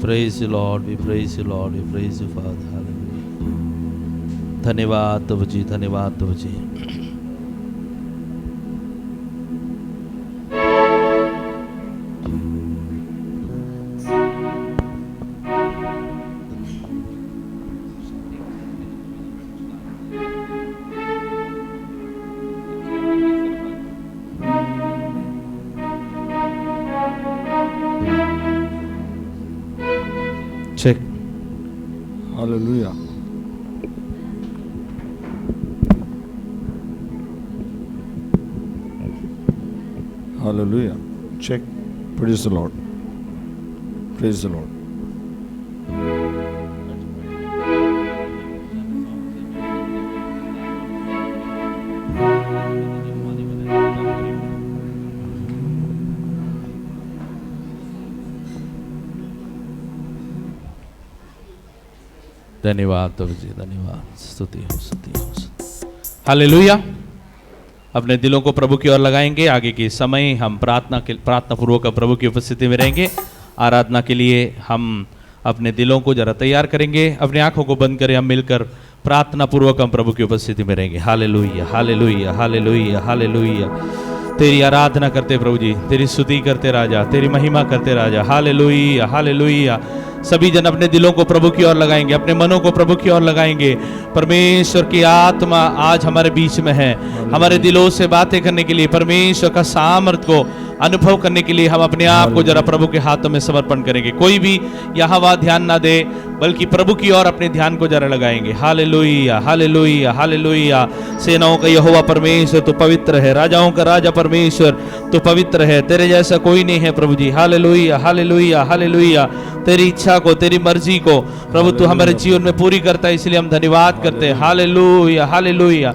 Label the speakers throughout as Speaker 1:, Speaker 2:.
Speaker 1: praise you Lord, we praise you Lord, we praise you Father. Hallelujah. धन्यवाद प्रभु जी, धन्यवाद प्रभु जी। Check.
Speaker 2: Hallelujah. Hallelujah. Check. Praise the Lord. Praise the Lord.
Speaker 1: धन्यवाद प्रभु जी, धन्यवाद। स्तुति हो, स्तुति हो। हालेलुया। अपने दिलों को प्रभु की ओर लगाएंगे। आगे के समय हम प्रार्थना पूर्वक प्रभु की उपस्थिति में रहेंगे। आराधना के लिए हम अपने दिलों को जरा तैयार करेंगे। अपनी आंखों को बंद करें, हम मिलकर प्रार्थना पूर्वक हम प्रभु की उपस्थिति में रहेंगे। Hallelujah, hallelujah, hallelujah, hallelujah. तेरी आराधना करते प्रभु जी, तेरी स्तुति करते राजा, तेरी महिमा करते राजा। Hallelujah, hallelujah. सभी जन अपने दिलों को प्रभु की ओर लगाएंगे, अपने मनों को प्रभु की ओर लगाएंगे। परमेश्वर की आत्मा आज हमारे बीच में है। हमारे दिलों से बातें करने के लिए, परमेश्वर का सामर्थ को अनुभव करने के लिए हम अपने आप को जरा प्रभु के हाथों में समर्पण करेंगे। कोई भी यहाँ वहाँ ध्यान ना दे, बल्कि प्रभु की ओर अपने ध्यान को जरा लगाएंगे। Hallelujah, hallelujah, hallelujah. सेनाओं का यहोवा परमेश्वर तू पवित्र है, राजाओं का राजा परमेश्वर तू पवित्र है। तेरे जैसा कोई नहीं है प्रभु जी। Hallelujah, hallelujah, hallelujah. तेरी इच्छा को, तेरी मर्जी को प्रभु तू हमारे जीवन में पूरी करता है, इसलिए हम धन्यवाद करते हैं। हालेलुया, हालेलुया,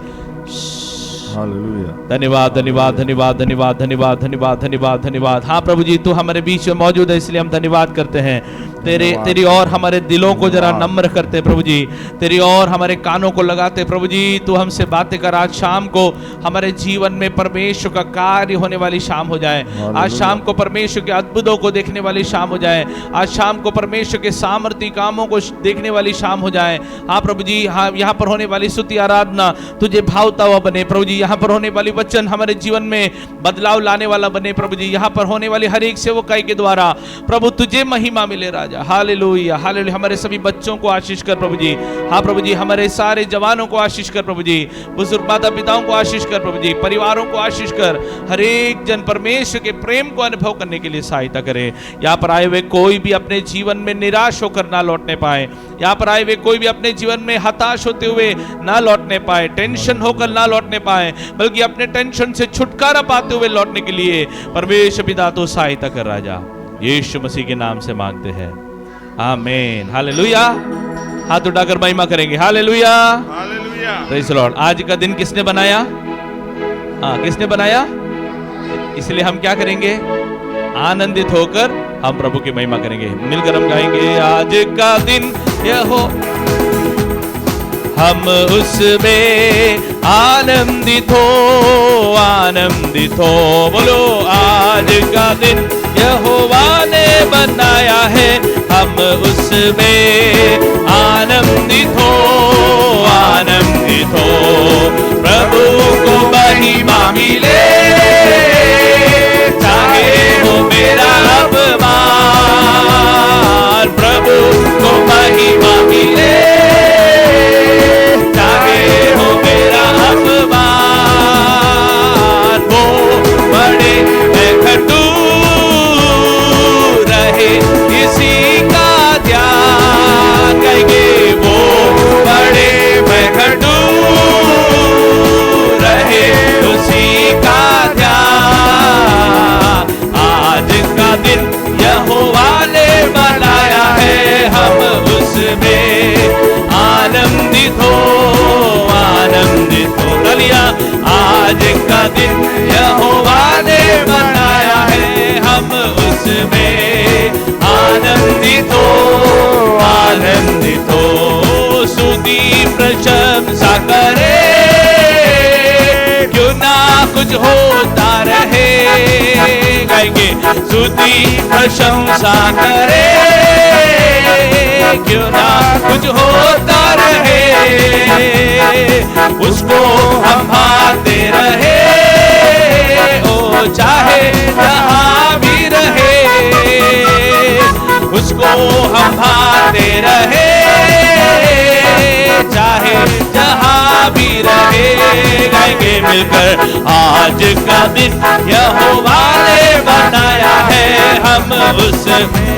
Speaker 1: धन्यवाद, धन्यवाद, धन्यवाद, धन्यवाद, धन्यवाद, धन्यवाद, धन्यवाद, धन्यवाद। हाँ प्रभु जी, तू हमारे बीच में मौजूद है, इसलिए हम धन्यवाद करते हैं। तेरी और हमारे दिलों को जरा नम्र करते प्रभु जी, तेरी और हमारे कानों को लगाते प्रभु जी। तू हमसे बातें कर। आज शाम को हमारे जीवन में परमेश्वर का कार्य होने वाली शाम हो जाए। आज शाम को परमेश्वर के अद्भुतों को देखने वाली शाम हो जाए। आज शाम को परमेश्वर के सामर्थ्य कामों को देखने वाली शाम हो जाए। हाँ प्रभु जी, हाँ यहाँ पर होने वाली स्तुति आराधना तुझे भावता हुआ बने प्रभु जी। यहाँ पर होने वाली वचन हमारे जीवन में बदलाव लाने वाला बने प्रभु जी। यहाँ पर होने वाली हर एक सेवकाई के द्वारा प्रभु तुझे महिमा मिले राजा। Hallelujah, hallelujah. हमारे सभी बच्चों को आशीष कर प्रभु जी। हाँ प्रभु जी, हमारे सारे जवानों को आशीष कर प्रभु जी। बुजुर्ग माता पिताओं को आशीष कर प्रभु जी। परिवारों को आशीष कर। हर एक जन परमेश्वर के प्रेम को अनुभव करने के लिए सहायता करे। यहाँ पर आए हुए कोई भी अपने जीवन में निराश होकर ना लौटने पाए। यहाँ पर आए हुए कोई भी अपने जीवन में हताश होते हुए ना लौटने पाए, टेंशन होकर ना लौटने पाए, बल्कि अपने टेंशन से छुटकारा पाते हुए लौटने के लिए परमेश्वर पिता तो सहायता कर राजा। यीशु मसीह के नाम से मांगते हैं, आमीन। हालेलुया। हाथ उठाकर महिमा करेंगे। Hallelujah,
Speaker 3: hallelujah.
Speaker 1: Praise the Lord. आज का दिन किसने बनाया? हाँ, किसने बनाया? इसलिए हम क्या करेंगे? आनंदित होकर हम प्रभु की महिमा करेंगे। मिलकर हम गाएंगे, आज का दिन यह हो, हम उसमें आनंदित हो, आनंदित हो। बोलो, आज का दिन यहोवा ने बनाया है, हम उसमें आनंदित हो, आनंदित हो। प्रभु को महिमा मिले, चाहे हो मेरा अपमान। प्रभु को महिमा मिले, आनंदित हो, आनंदित हो। गलिया, आज का दिन यहोवा ने बनाया है, हम उसमें आनंदित हो, आनंदित हो। स्तुति प्रशंसा करे, क्यों ना कुछ होता रहे। गाएंगे, स्तुति प्रशंसा करे, क्यों ना कुछ होता रहे, उसको हम भाते रहे, ओ चाहे जहां भी रहे, उसको हम भाते रहे, चाहे जहां भी रहे। गाएंगे मिलकर आज का दिन यहोवा ने बनाया है, हम उस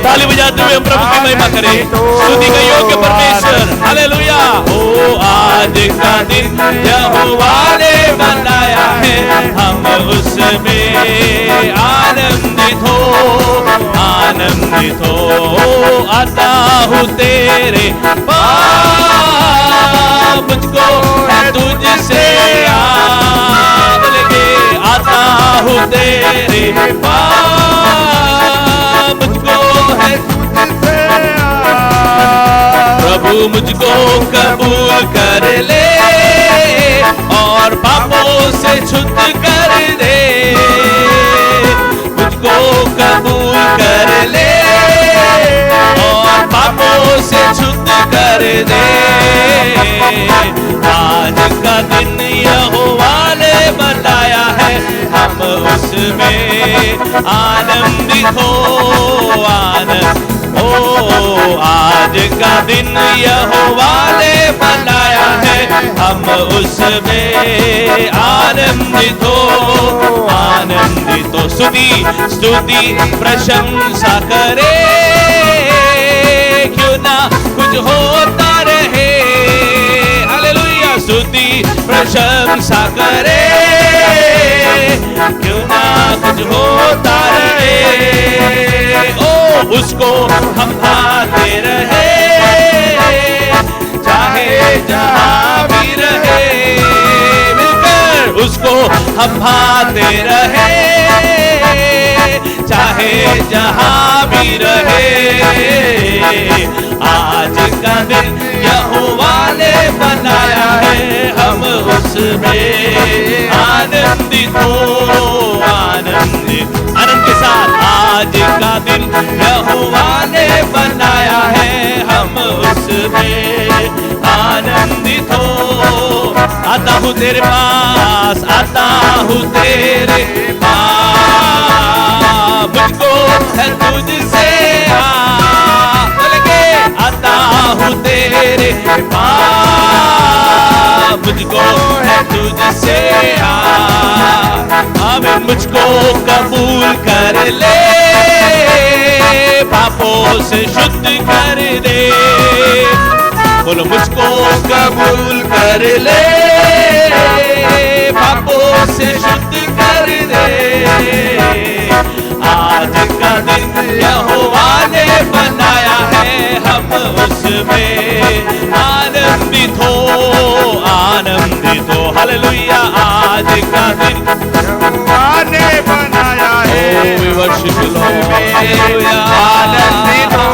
Speaker 1: ताली बजाते हुए प्रभु की महिमा करें, स्तुति का योग्य परमेश्वर, हालेलुया। ओ आज का दिन यहोवा ने बनाया है, हम उसमें आनंदित हो, आनंदित हो। आता हूँ तेरे पास, मुझको तुझसे बोलेंगे, आता हूँ तेरे पास, मुझको है प्रभु, मुझको कबूल कर ले और पापों से छुट कर दे, मुझको कबूल कर ले और पापों से छुट कर दे। आज का दिन यहोवा ने बनाया है, हम उसमें आनंदित हो, आनंद हो। आज का दिन यहोवा ने बनाया है, हम उसमें आनंदित हो, आनंदित हो। स्तुति स्तुति प्रशंसा करे, क्यों ना कुछ होता रहे, हालेलुया। स्तुति प्रशंसा करे, क्यों ना कुछ होता रहे, ओ उसको हम भाते रहे, चाहे जहां भी रहे, मिलकर उसको हम भाते रहे, चाहे जहां भी रहे। आज का दिन यहोवा ने बनाया है, हम उसमें आनंदित हो, आनंदित आनंद के साथ। आज का दिन यहोवा ने बनाया है, हम उसमें आनंदित हो। आता हूँ तेरे पास, आता हूँ तेरे पास, मुझको है तुझसे बोलेंगे, आता हूँ तेरे पास, मुझको है तुझसे आमीन। मुझको कबूल कर ले, पापों से शुद्ध कर दे, बोलो मुझको कबूल कर ले, पापों से शुद्ध कर दे। आज का दिन यहोवा ने बनाया है, हम उसमें आनंदित हो, आनंदित हो, हालेलुया। आज का दिन
Speaker 3: यहोवा ने बनाया है,
Speaker 1: we worship you Lord, hallelujah.
Speaker 3: आनंदित हो,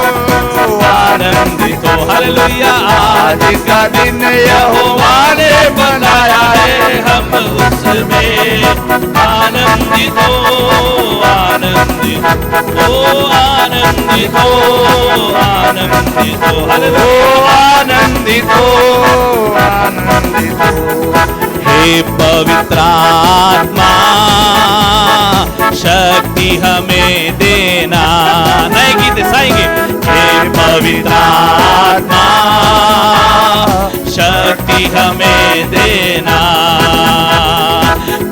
Speaker 1: आनंदित हो, हालेलुया। आज का दिन यहोवा ने बनाया है, हम उसमें आनंदित हो, आनंदित हो, आनंदित हो, आनंदित हो, हालेलुया।
Speaker 3: आनंदित हो, आनंदित हो।
Speaker 1: हे पवित्र आत्मा, शक्ति हमें देना, नए गीत साएंगे। हे पवित्र आत्मा, शक्ति हमें देना,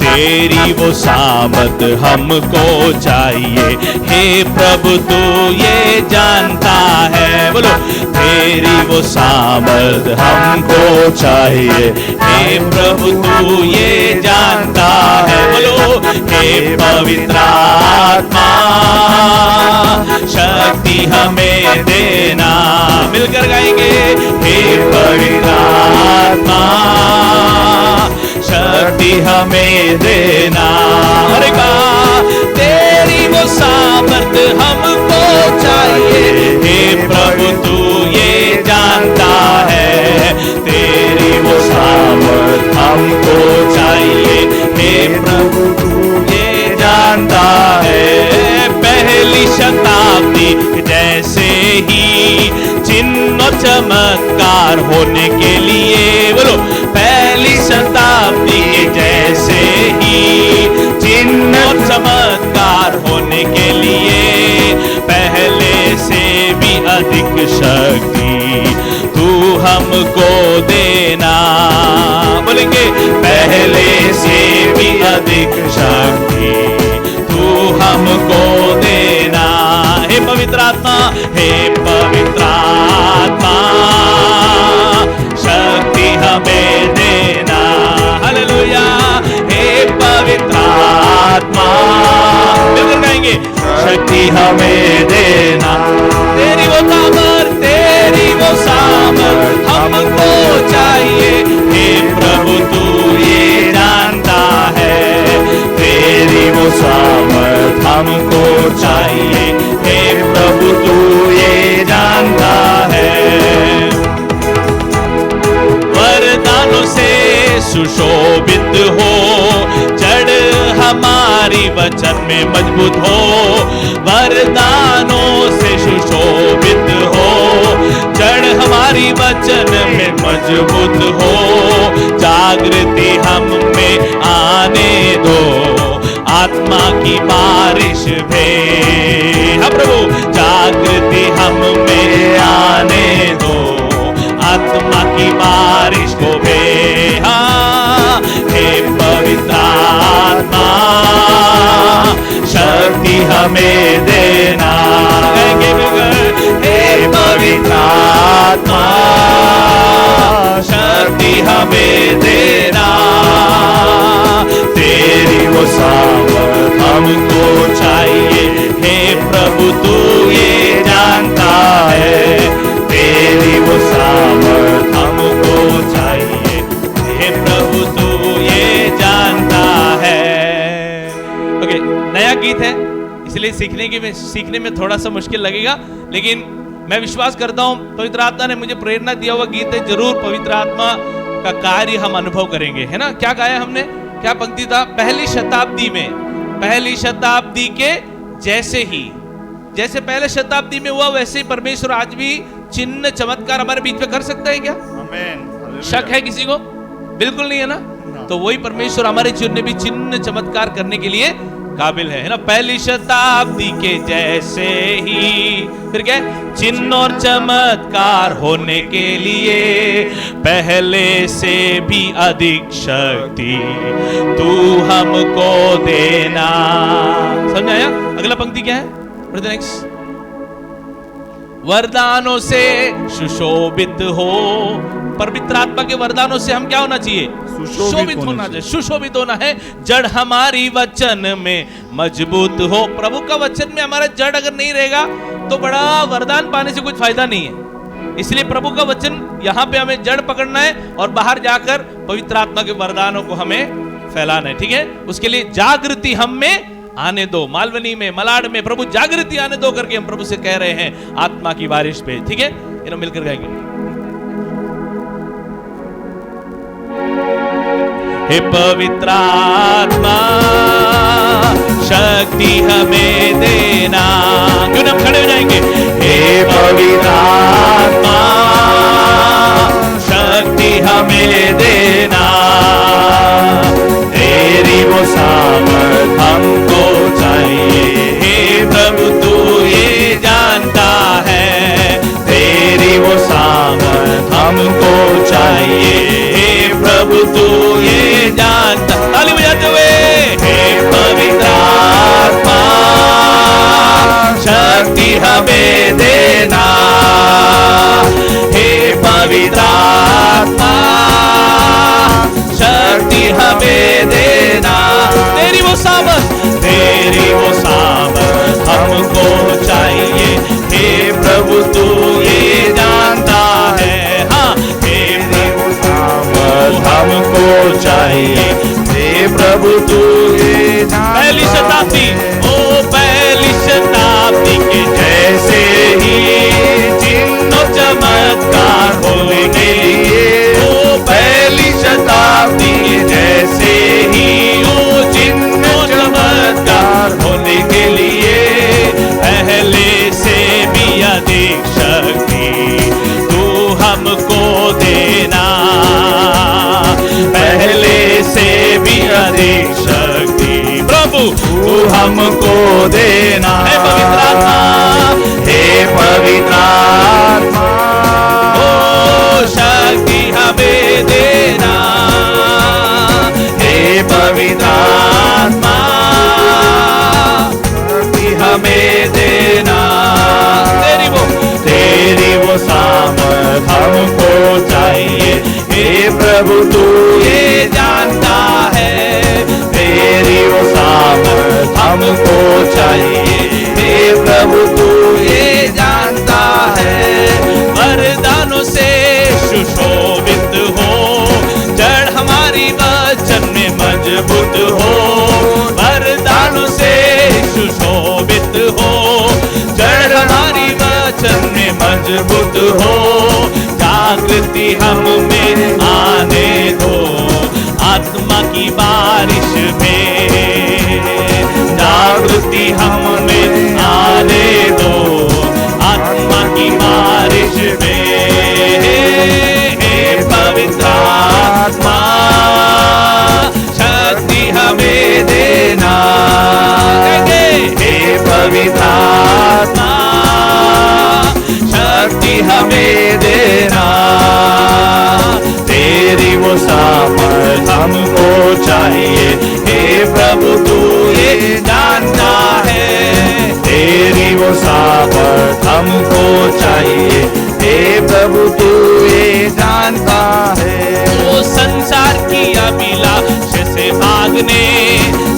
Speaker 1: तेरी वो सामत हमको चाहिए। हे प्रभु तू ये जानता है, बोलो तेरी वो सामत हमको चाहिए। हे प्रभु तू ये जानता है, बोलो हे पवित्र आत्मा, शक्ति हमें देना, मिलकर गाएंगे। हे पवित्र आत्मा, शक्ति हमें देना, अरे तेरी वो सामर्थ हमको चाहिए। हे प्रभु तू ये जानता है, तेरी वो सामर्थ हमको चाहिए। हे प्रभु तू ये जानता है, पहली शताब्दी जैसे ही चिन्ह होने के लिए, बोलो पहली शताब्दी के जैसे ही चिन्ह और चमत्कार होने के लिए, पहले से भी अधिक शक्ति तू हमको देना। बोलेंगे पहले से भी अधिक शक्ति तू हमको देना। हे पवित्र आत्मा, हे पवित्र आत्मा, शक्ति हमें देना। हालेलुया। हे पवित्र आत्मा, मिलकर गाएंगे, शक्ति हमें देना। तेरी वो ताकत, तेरी वो सामर्थ हमको चाहिए। हे प्रभु तू ये जानता है, तेरी वो सामर्थ हमको चाहिए। हे प्रभु तू ये जानता है। वरदानों से सुशोभित हो, जड़ हमारी वचन में मजबूत हो। वरदानों से सुशोभित हो, जड़ हमारी वचन में मजबूत हो। जागृति हम में आने दो, आत्मा की बारिश भेज। हाँ प्रभु, जागृति हम में आने दो, आत्मा की बारिश को भेज। हाँ, हे पवित्र आत्मा, शक्ति हमें देना। हे पवित्र आत्मा, शक्ति हमें देना। तेरी वो सामर्थ हमको चाहिए। हे प्रभु तू ये जानता है, तेरी वो सामर्थ हमको चाहिए। हे प्रभु तू ये जानता है। ओके, नया गीत है, इसलिए सीखने में थोड़ा सा मुश्किल लगेगा, लेकिन मैं विश्वास करता हूं पवित्र आत्मा ने मुझे प्रेरणा दिया हुआ गीत है। जरूर पवित्र आत्मा का कार्य हम अनुभव करेंगे, है ना। क्या गाया हमने, क्या पंक्ति था, पहली शताब्दी में, पहली शताब्दी के जैसे ही, जैसे पहले शताब्दी में हुआ वैसे ही परमेश्वर आज भी चिन्ह चमत्कार हमारे बीच में कर सकता है क्या?
Speaker 3: आमेन।
Speaker 1: शक है किसी को? बिल्कुल नहीं है ना। तो वही परमेश्वर हमारे जीवन में भी चिन्ह चमत्कार करने के लिए काबिल है ना। पहली शताब्दी के जैसे ही, फिर क्या, चिन्ह और चमत्कार होने के लिए, पहले से भी अधिक शक्ति तू हमको देना। समझाया? अगला पंक्ति क्या है? नेक्स्ट, वरदानों से सुशोभित हो। पवित्र आत्मा के वरदानों से हम क्या होना चाहिए? सुशोभित होना चाहिए, सुशोभित होना है। जड़ हमारी वचन में मजबूत हो। प्रभु का वचन में हमारा जड़ अगर नहीं रहेगा तो बड़ा वरदान पाने से कुछ फायदा नहीं है। इसलिए प्रभु का वचन यहाँ पे हमें जड़ पकड़ना है और बाहर जाकर पवित्र आत्मा के वरदानों को हमें फैलाना है। ठीक है, उसके लिए जागृति हम में आने दो। मालवनी में, मलाड में प्रभु जागृति आने दो करके हम प्रभु से कह रहे हैं आत्मा की बारिश पे। ठीक है, इन्हों मिलकर गाएंगे। हे पवित्र आत्मा, शक्ति हमें देना। क्यों हम खड़े हो जाएंगे? हे पवित्र आत्मा, शक्ति हमें देना। तेरी वो सामर्थ हमको चाहिए। हे प्रभु तू ये जानता है, तेरी वो सामर्थ हमको चाहिए। हे प्रभु तू ये जानता। ताली बजाते हुए, हे पवित्र आत्मा, शक्ति हमें देना। हे पवित्र आत्मा, शक्ति हमें देना। तेरी वो सामर्थ, तेरी वो सामर्थ हमको चाहिए। हे प्रभु तू ये जानता है। हाँ, हे प्रभु सामर्थ हमको चाहिए। हे प्रभु तू ये पहली शताब्दी, ओ पहली शताब्दी के जैसे ही चिन्ह चमत्कार होने के लिए, ओ पहली शताब्दी के जैसे ही ओ चिन्ह चमत्कार होने के लिए, पहले से भी अधिक शक्ति तू हमको दे।
Speaker 3: तू हमको देना।
Speaker 1: हे पवित्र आत्मा,
Speaker 3: हे पवित्र आत्मा,
Speaker 1: ओ शक्ति हमें देना।
Speaker 3: हे पवित्र आत्मा, शक्ति हमें देना। तेरी वो सामर्थ हमको चाहिए। हे प्रभु तू ये जानता है, तेरी वो सामर्थ हमको चाहिए। हे प्रभु तू ये जानता है।
Speaker 1: वरदानों से सुशोभित हो, जड़ हमारी वचन में मजबूत हो। वरदानों से सुशोभित हो, जड़ हमारी वचन में मजबूत हो। जागृति हम में आने दो, आत्मा की बारिश में। जागृति हम में आने दो, आत्मा की बारिश में। हे पवित्र आत्मा, शक्ति हमें देना।
Speaker 3: हे पवित्र आत्मा, शक्ति हमें देना। तेरी वो सामर्थ हमको चाहिए। हे प्रभु तू ये जानता है, तेरी वो सामर्थ हमको चाहिए। हे प्रभु तू ये जानता है।
Speaker 1: वो संसार की अभिलाषा से भागने,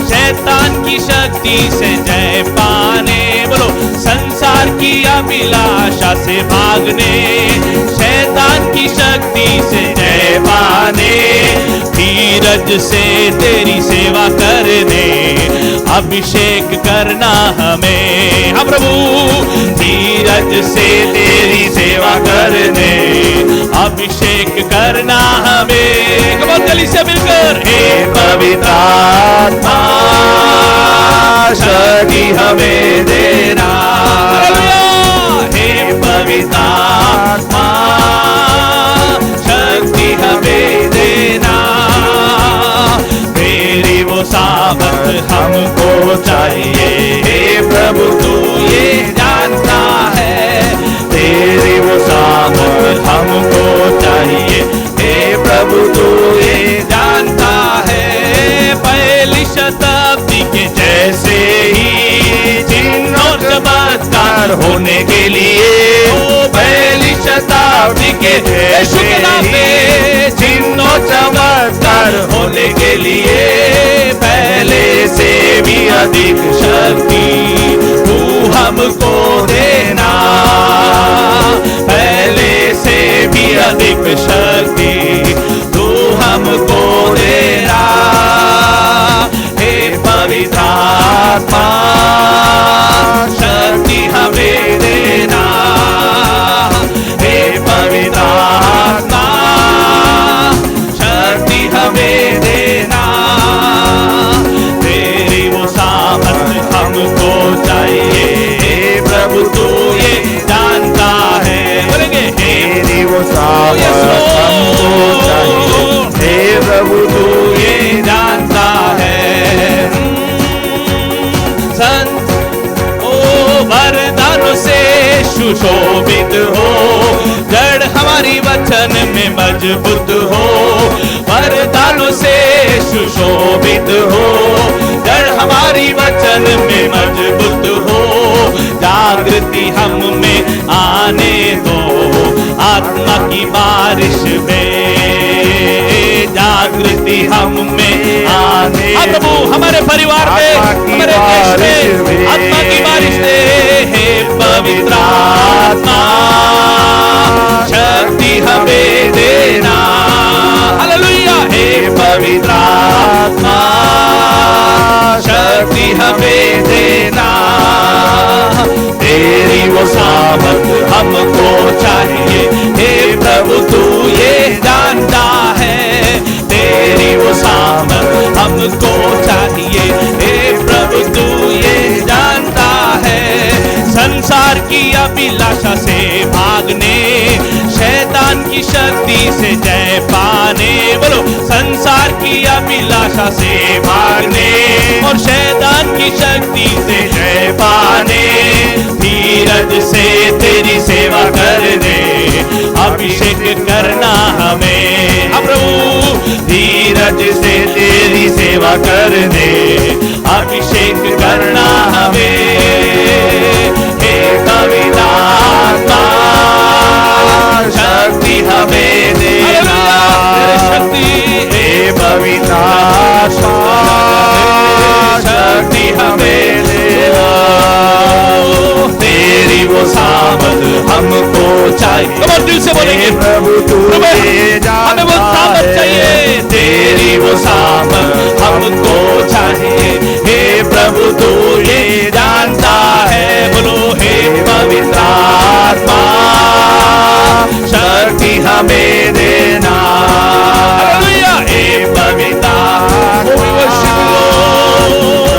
Speaker 1: शैतान की शक्ति से जय पाने। बोलो, संसार की अभिलाषा से भागने, शैतान की शक्ति से जय पाने। धीरज से तेरी सेवा करने, अभिषेक करना हमें। हाँ प्रभु,
Speaker 3: धीरज से तेरी सेवा करने,
Speaker 1: अभिषेक करना हमें। कमाल गली से मिलकर,
Speaker 3: हे पवित्र आत्मा, शक्ति हमें देना। हे पवित्र आत्मा, शक्ति हमें देना। तेरी वो सामर्थ हमको चाहिए। हे प्रभु तू ये जानता है, तेरी वो सामर्थ हमको चाहिए। हे प्रभु तू ये जानता है।
Speaker 1: पहली शताब्दी के
Speaker 3: जैसे ही चिन्ह और चमत्कार होने के लिए, पहली शताब्दी के
Speaker 1: यीशु के नाम पे
Speaker 3: चिन्ह और चमत्कार होने के लिए, पहले से भी अधिक शक्ति तू हमको देना। पहले से भी अधिक शक्ति तू हमको देना। हे पवित्र आत्मा, शक्ति हमें देना। हे पवित्र आत्मा, शक्ति हमें देना। तेरी वो सामर्थ हमको चाहिए। हे प्रभु तू ये जानता है। बोलेंगे, तेरी वो सामर्थ हमको चाहिए। हे प्रभु तू ये जानता है।
Speaker 1: संत ओ वरदानों से सुशोभित हो, जड़ हमारी वचन में मजबूत हो। वरदानों से सुशोभित हो, जड़ हमारी वचन में मजबूत हो। जागृति हम में आने दो, आत्मा की बारिश में। जागृति हम में आने दो, प्रभु हमारे परिवार में, हमारे देश में आत्मा की बारिश दे। हे पवित्र आत्मा, शक्ति हमें देना। हालेलुया। हे पवित्र आत्मा, शक्ति हमें देना। तेरी वो सामर्थ हमको चाहिए। हे प्रभु तू ये जानता है, तेरी वो सामर्थ हमको चाहिए। हे प्रभु तू ये जानता है। संसार की अभिलाषा से भागने, शैतान की शक्ति से जय पाने। बोलो, संसार की अभिलाषा से भागने और और शैतान की शक्ति से
Speaker 3: जय पाने, धीरज से तेरी सेवा करने, अभिषेक करना हमें। हाँ प्रभु, धीरज से तेरी सेवा करने, अभिषेक करना हमें। हे पवित्र आत्मा, शक्ति हमें देना,
Speaker 1: शक्ति
Speaker 3: हे पवित्र आत्मा, शक्ति हमें देना। तेरी वो सामर्थ हमको चाहिए।
Speaker 1: कमर दिल से बोलेंगे
Speaker 3: प्रभु तू ये जानता
Speaker 1: हमें वो सामर्थ चाहिए।
Speaker 3: है, तेरी वो सामर्थ हमको चाहिए। हे प्रभु तू ये जानता है, बोलो हे पवित्र आत्मा, शक्ति हमें देना। हे पवित्र आत्मा,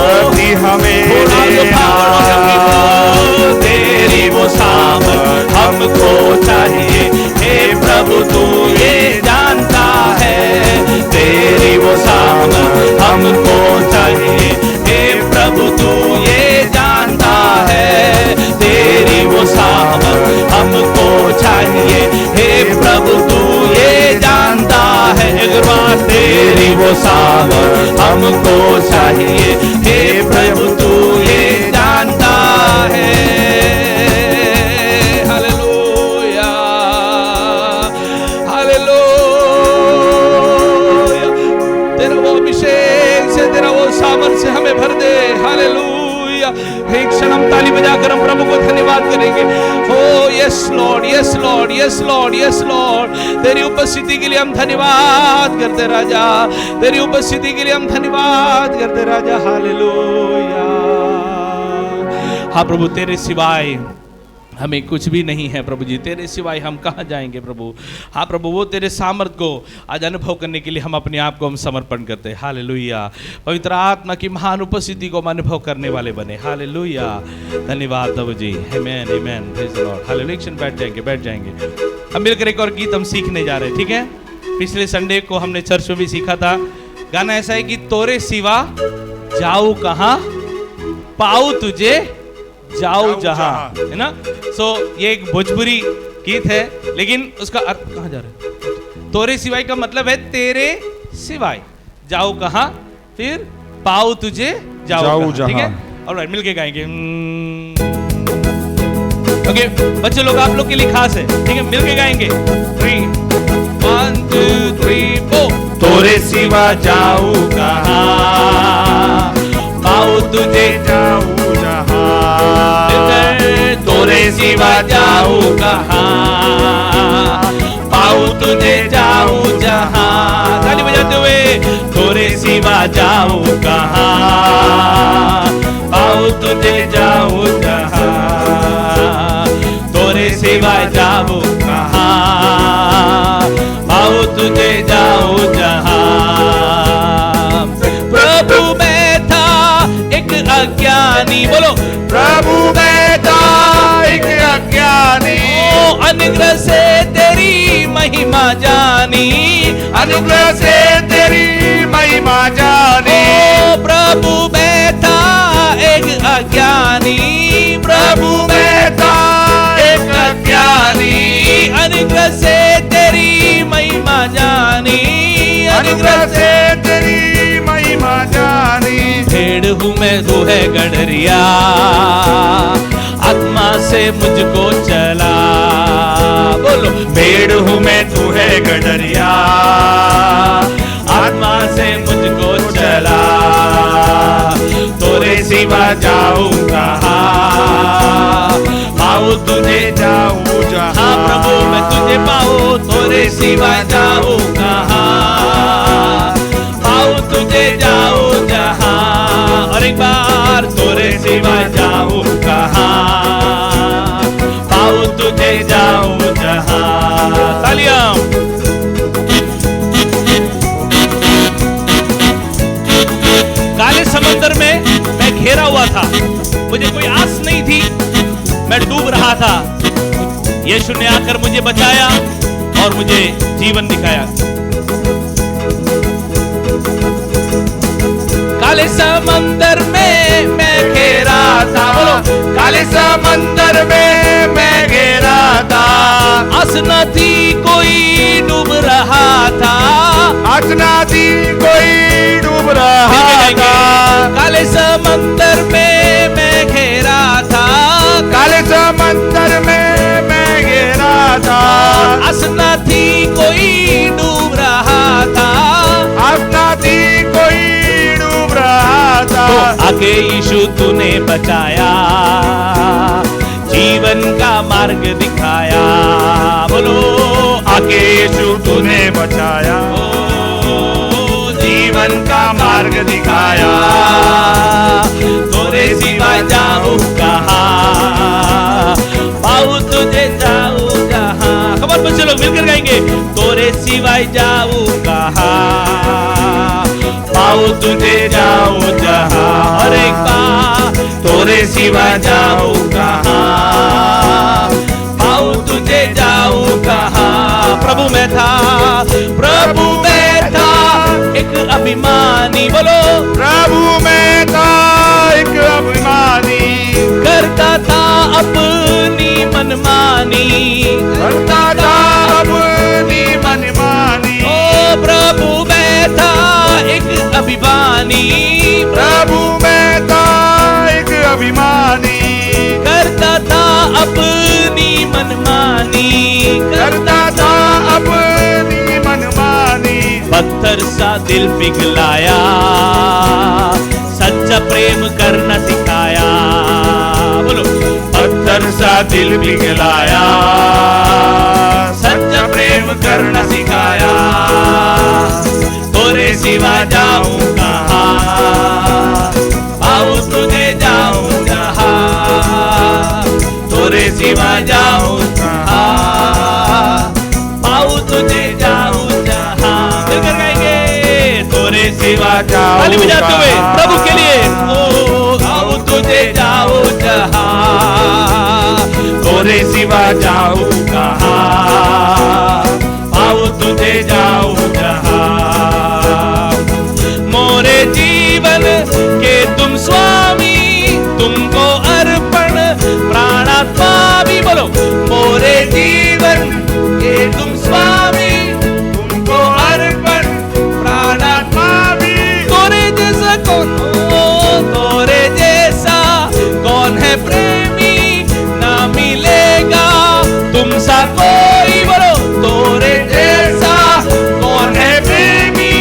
Speaker 3: शक्ति हमें देना। तेरी वो सामर्थ हमको चाहिए। हे प्रभु तू ये जानता है, तेरी वो सामर्थ हमको चाहिए। हे प्रभु तू ये जानता है, तेरी वो सामर्थ हमको चाहिए। हे प्रभु तू ये जानता है, एक बार तेरी वो सामर्थ हमको चाहिए। हे प्रभु तू ये जानता है। Hallelujah, hallelujah. तेरा वो अभिषेक से, तेरा वो सामर्थ से हमें भर दे। हालेलुया। एक क्षण हम ताली बजाकर हम प्रभु को धन्यवाद करेंगे। ओ yes Lord, yes Lord, yes Lord, yes Lord. तेरी उपस्थिति के लिए हम धन्यवाद करते राजा, तेरी उपस्थिति के लिए हम धन्यवाद करते राजा। हालेलुया। हाँ प्रभु, तेरे सिवाय हमें कुछ भी नहीं है प्रभु जी, तेरे सिवाय हम कहाँ जाएंगे प्रभु। हाँ प्रभु, वो तेरे सामर्थ को आज अनुभव करने के लिए हम अपने आप को हम समर्पण करते हैं। हालेलुया। पवित्र आत्मा की महान उपस्थिति को हम अनुभव करने वाले बने। हालेलुया। धन्यवाद प्रभु जी। आमेन, आमेन, प्रेज द लॉर्ड। हालेलुया। बैठ जाएंगे, बैठ जाएंगे। हम मिलकर एक और गीत हम सीखने जा रहे हैं, ठीक है। पिछले संडे को हमने चर्च में भी सीखा था। गाना ऐसा है कि तोरे सिवा जाऊँ कहाँ, पाऊँ तुझे जाऊँ जहाँ, है ना। सो ये एक भोजपुरी गीत है, लेकिन उसका अर्थ कहाँ जा रहा है। तोरे सिवाय का मतलब है तेरे सिवाय, जाऊँ कहाँ, फिर पाऊँ तुझे जाऊँ कहाँ, ठीक है। ऑलराइट, मिलके गाएंगे। ओके बच्चे लोग, आप लोग के लिए खास है, ठीक है। मिलके गाएंगे। 3 1 2 3 4। तोरे सिवा जाऊँ कहाँ, पाऊँ तुझे जाऊँ जहाँ, तोरे सिवा जाऊँ कहाँ, पाऊँ तुझे जाऊँ जहाँ। ताली बजाते हुए। तोरे सिवा जाऊँ कहाँ, पाऊँ तुझे जाऊँ जहाँ, तोरे सिवा जाऊँ कहाँ, पाऊँ तुझे जाऊँ जहाँ। प्रभु मैं था एक अज्ञानी, बोलो प्रभु मैं था एक अज्ञानी, ओ अनुग्रह से तेरी महिमा जानी, अनुग्रह से तेरी महिमा जानी। ओ प्रभु मैं था एक अज्ञानी, प्रभु मैं था एक अज्ञानी, अनुग्रह से तेरी महिमा जानी, अनुग्रह से तेरी महिमा जानी। भेड़ हूँ मैं, तू है गडरिया, आत्मा से मुझको चला, बोलो भेड़ हूँ मैं, तू है गडरिया, आत्मा से मुझको चला, तोरे सिवा जाऊँ कहाँ, पाऊँ तुझे जाऊँ जहाँ। प्रभु मैं तुझे पाऊँ, तोरे सिवा जाऊँ कहाँ, पाऊँ तुझे जाऊँ जहाँ। और एक बार, तोरे सिवा जाऊँ कहाँ, पाऊँ तुझे जाऊँ जहाँ। तालियां। काले समंदर में मैं घेरा हुआ था, मुझे कोई आस नहीं थी, मैं डूब रहा था। यीशु ने आकर मुझे बचाया और मुझे जीवन दिखाया।
Speaker 1: काले समंदर में मैं घेरा था, बोलो
Speaker 3: काले समंदर में मैं घेरा था,
Speaker 1: आस न थी कोई डूब रहा था,
Speaker 3: आसना थी कोई डूब रहा था,
Speaker 1: काले समंदर में मैं घेरा था,
Speaker 3: काले समंदर में मैं घेरा था,
Speaker 1: आस न थी कोई डूब रहा था,
Speaker 3: आसना थी कोई डूब रहा था,
Speaker 1: तो आके यीशु तूने बचाया, जीवन का मार्ग दिखाया, बोलो
Speaker 3: आके यीशु तूने बचाया, जीवन का मार्ग दिखाया,
Speaker 1: तोरे सिवा जाऊं कहाँ, पाऊं तुझे जाऊं जहाँ। खबर बच्चे लोग मिलकर गाएंगे, तोरे सिवाय जाऊं कहाँ, पाऊं तुझे जाऊं जहाँ। और एक बार तोरे सिवा जाऊं कहाँ, पाऊं तुझे जाऊं कहाँ। प्रभु मैं था, प्रभु मैं था एक अभिमानी, बोलो
Speaker 3: प्रभु में था एक अभिमानी,
Speaker 1: करता था अपनी मनमानी,
Speaker 3: करता था अपनी मनमानी,
Speaker 1: ओ प्रभु मैं था एक अभिमानी,
Speaker 3: प्रभु में था एक अभिमानी,
Speaker 1: करता था अपनी मनमानी,
Speaker 3: करता था अपनी मनमानी,
Speaker 1: पत्थर सा दिल पिघलाया, सच्चा प्रेम करना सिखाया, बोलो
Speaker 3: पत्थर सा दिल पिघलाया, सच्चा प्रेम करना सिखाया,
Speaker 1: तोरे सिवा जाऊं कहाँ, पाऊं तुझे जाऊं जहाँ, तोरे सिवा जाऊं कहाँ, पाऊं तुझे जाऊं जहाँ। मिलकर गाएंगे, तोरे सिवा जाऊं, ताली बजाते हुए प्रभु के लिए, ओ पाऊं तुझे जाऊं जहाँ, तोरे सिवा जाऊं कहाँ, पाऊं तुझे जाऊं जहाँ। मोरे जीवन के तुम स्वामी, तुमको अर्पण प्राणात्मा भी, बोलो मोरे जीवन के तुम स्वामी, तुमको अर्पण प्राणात्मा भी। तोरे जैसा कौन हो, तोरे जैसा कौन है प्रेमी, ना मिलेगा तुमसा कोई, बोलो तोरे जैसा कौन है प्रेमी,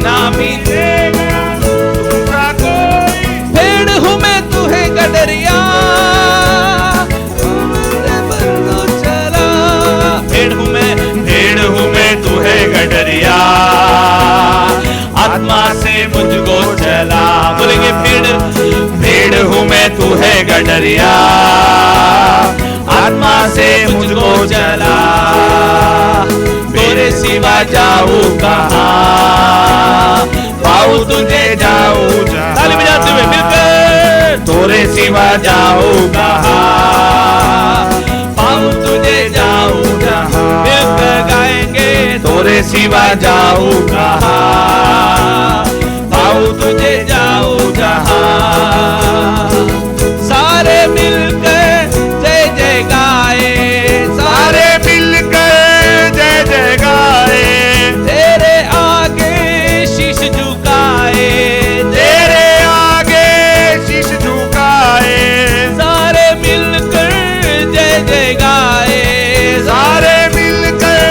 Speaker 1: ना मिलेगा तुमसा कोई। भेड़ हूँ मैं तू है गडरिया, चला भेड़ हूँ मैं,
Speaker 3: भेड़ हूँ मैं तू है गडरिया,
Speaker 1: आत्मा से मुझको चला, बोलेंगे
Speaker 3: भेड़ हूँ मैं तू है गडरिया, आत्मा से मुझको चला,
Speaker 1: तोरे सिवा जाऊं कहाँ, पाऊं तुझे जाऊं जहाँ। ताली बजाते हुए मिलकर,
Speaker 3: तोरे सिवा जाऊं कहाँ,
Speaker 1: पाऊं तुझे जाऊं जहाँ। मिलकर गाएंगे,
Speaker 3: तोरे सिवा जाऊं कहाँ,
Speaker 1: पाऊं तुझे जाऊं जहाँ। सारे मिलकर जय जय गाए,
Speaker 3: सारे मिलकर जय जय गाए,
Speaker 1: तेरे आगे शीश झुकाए,
Speaker 3: तेरे आगे शीश झुकाए,
Speaker 1: सारे मिलकर जय जय गाए,
Speaker 3: सारे मिलकर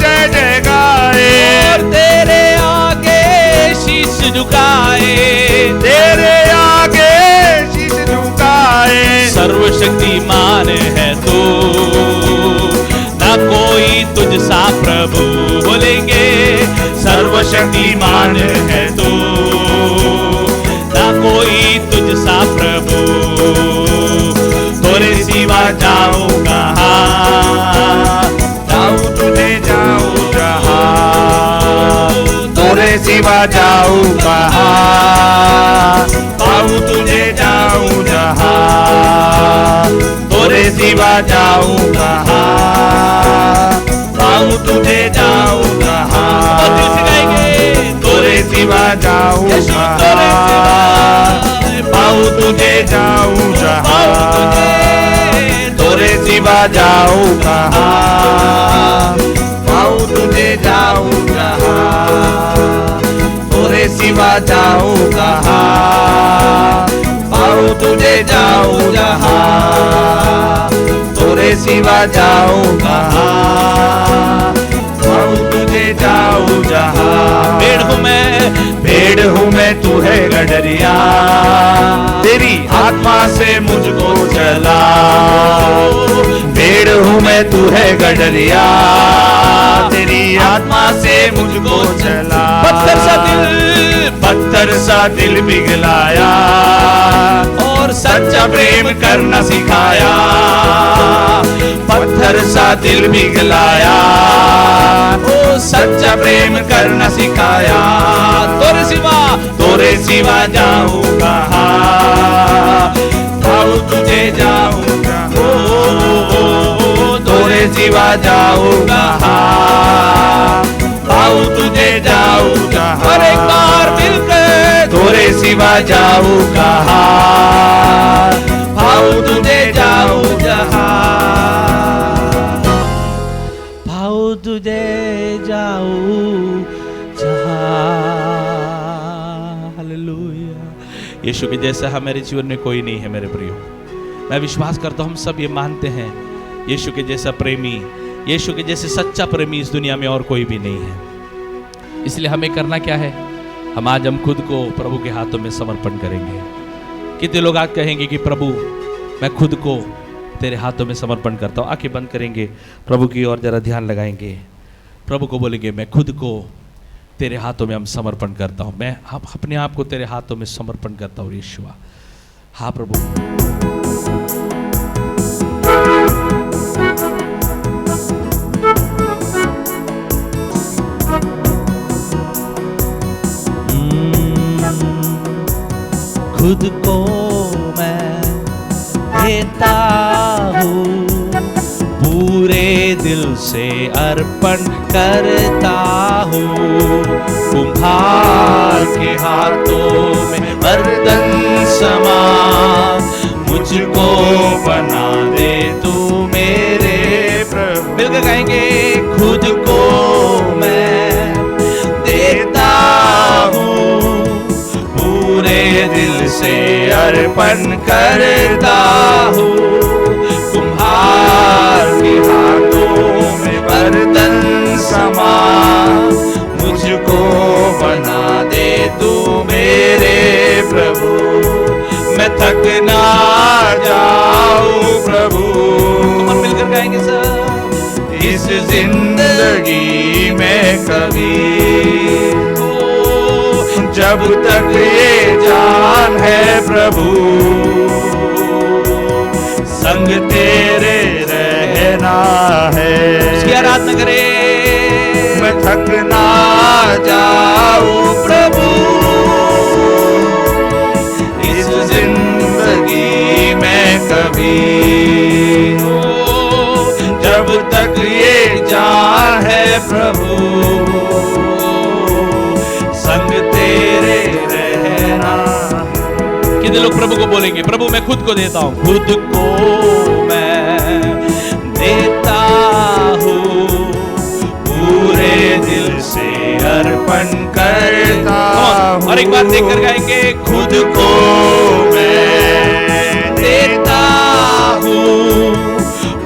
Speaker 3: जय जय गाए,
Speaker 1: और तेरे आगे शीश झुकाए,
Speaker 3: तेरे आगे शीश झुकाए।
Speaker 1: सर्वशक्तिमान है तू, ना कोई तुझ सा प्रभु, बोलेंगे सर्वशक्तिमान है तू, ना कोई तुझ सा प्रभु। तोरे सिवा जाऊं कहाँ,
Speaker 3: जाऊं तुझे जाऊं जहाँ, तोरे सिवा जाऊं कहाँ, पाऊं तुझे जाऊं जहाँ, तोरे सिवा जाऊं कहाँ, पाऊं तुझे जाऊं
Speaker 1: और दिल से
Speaker 3: कहाँ,
Speaker 1: गाएंगे,
Speaker 3: तोरे सिवा जाऊं
Speaker 1: यीशु तोरे सिवा
Speaker 3: जाऊं कहाँ, पाऊं तुझे जाऊं जहाँ, तोरे सिवा जाऊं कहाँ, पाऊं तुझे जाऊं जहाँ, तोरे सिवा जाऊं कहाँ, पाऊं तुझे जाऊं जहाँ।
Speaker 1: भेड़ हूँ मैं
Speaker 3: तू है गडरिया, तेरी आत्मा से मुझको चला। भेड़ हूँ मैं तू है गडरिया, तेरी आत्मा से मुझको चला। पत्थर सा दिल पिघलाया और सच्चा प्रेम करना सिखाया। पत्थर सा दिल पिघलाया ओ सच्चा प्रेम करना सिखाया। तोरे सिवा जाऊं कहाँ, पाऊं तुझे जाऊं कहाँ, तोरे सिवा जाऊं कहाँ, पाऊं तुझे जाऊं कहाँ। और एक बार मिलकर तोरे सिवा जाऊं कहाँ, पाऊं तुझे जाऊं जहाँ, पाऊं तुझे जाऊं जहाँ। हालेलुया।
Speaker 1: यीशु के जैसा हमारे जीवन में कोई नहीं है मेरे प्रियो। मैं विश्वास करता हूँ हम सब ये मानते हैं, यीशु के जैसा प्रेमी, यीशु के जैसे सच्चा प्रेमी इस दुनिया में और कोई भी नहीं है। इसलिए हमें करना क्या है, हम खुद को प्रभु के हाथों में समर्पण करेंगे। कितने लोग आज कहेंगे कि प्रभु मैं खुद को तेरे हाथों में समर्पण करता हूँ। आंखें बंद करेंगे, प्रभु की ओर जरा ध्यान लगाएंगे, प्रभु को बोलेंगे मैं खुद को तेरे हाथों में हम समर्पण करता हूँ, मैं अपने आप को तेरे हाथों में समर्पण करता हूँ यीशुआ। हाँ प्रभु।
Speaker 3: खुद को मैं देता हूँ, पूरे दिल से अर्पण करता हूँ। कुम्हार के हाथों में बर्तन समान, मुझको बना दे तू मेरे प्रभु। मिलकर गाएंगे, खुद को मैं देता हूँ, पूरे दिल से अर्पण करता हूँ। कुम्हार के हाथों में बर्तन समान, मुझको बना दे तू मेरे प्रभु। मैं थक ना जाऊं प्रभु, तुम मिलकर गाएंगे सब। इस जिंदगी में कभी जब तक ये जान है प्रभु, संग तेरे रहना है। इसकी आराधना करे। मैं थक ना जाऊं प्रभु, इस जिंदगी में कभी, जब तक ये जान है प्रभु, संग तेरे रहना।
Speaker 1: कितने लोग प्रभु को बोलेंगे, प्रभु मैं खुद को देता हूँ,
Speaker 3: खुद को मैं देता हूँ, पूरे दिल से अर्पण करता हूँ।
Speaker 1: और एक बार देखकर गाएंगे,
Speaker 3: खुद को मैं देता हूँ,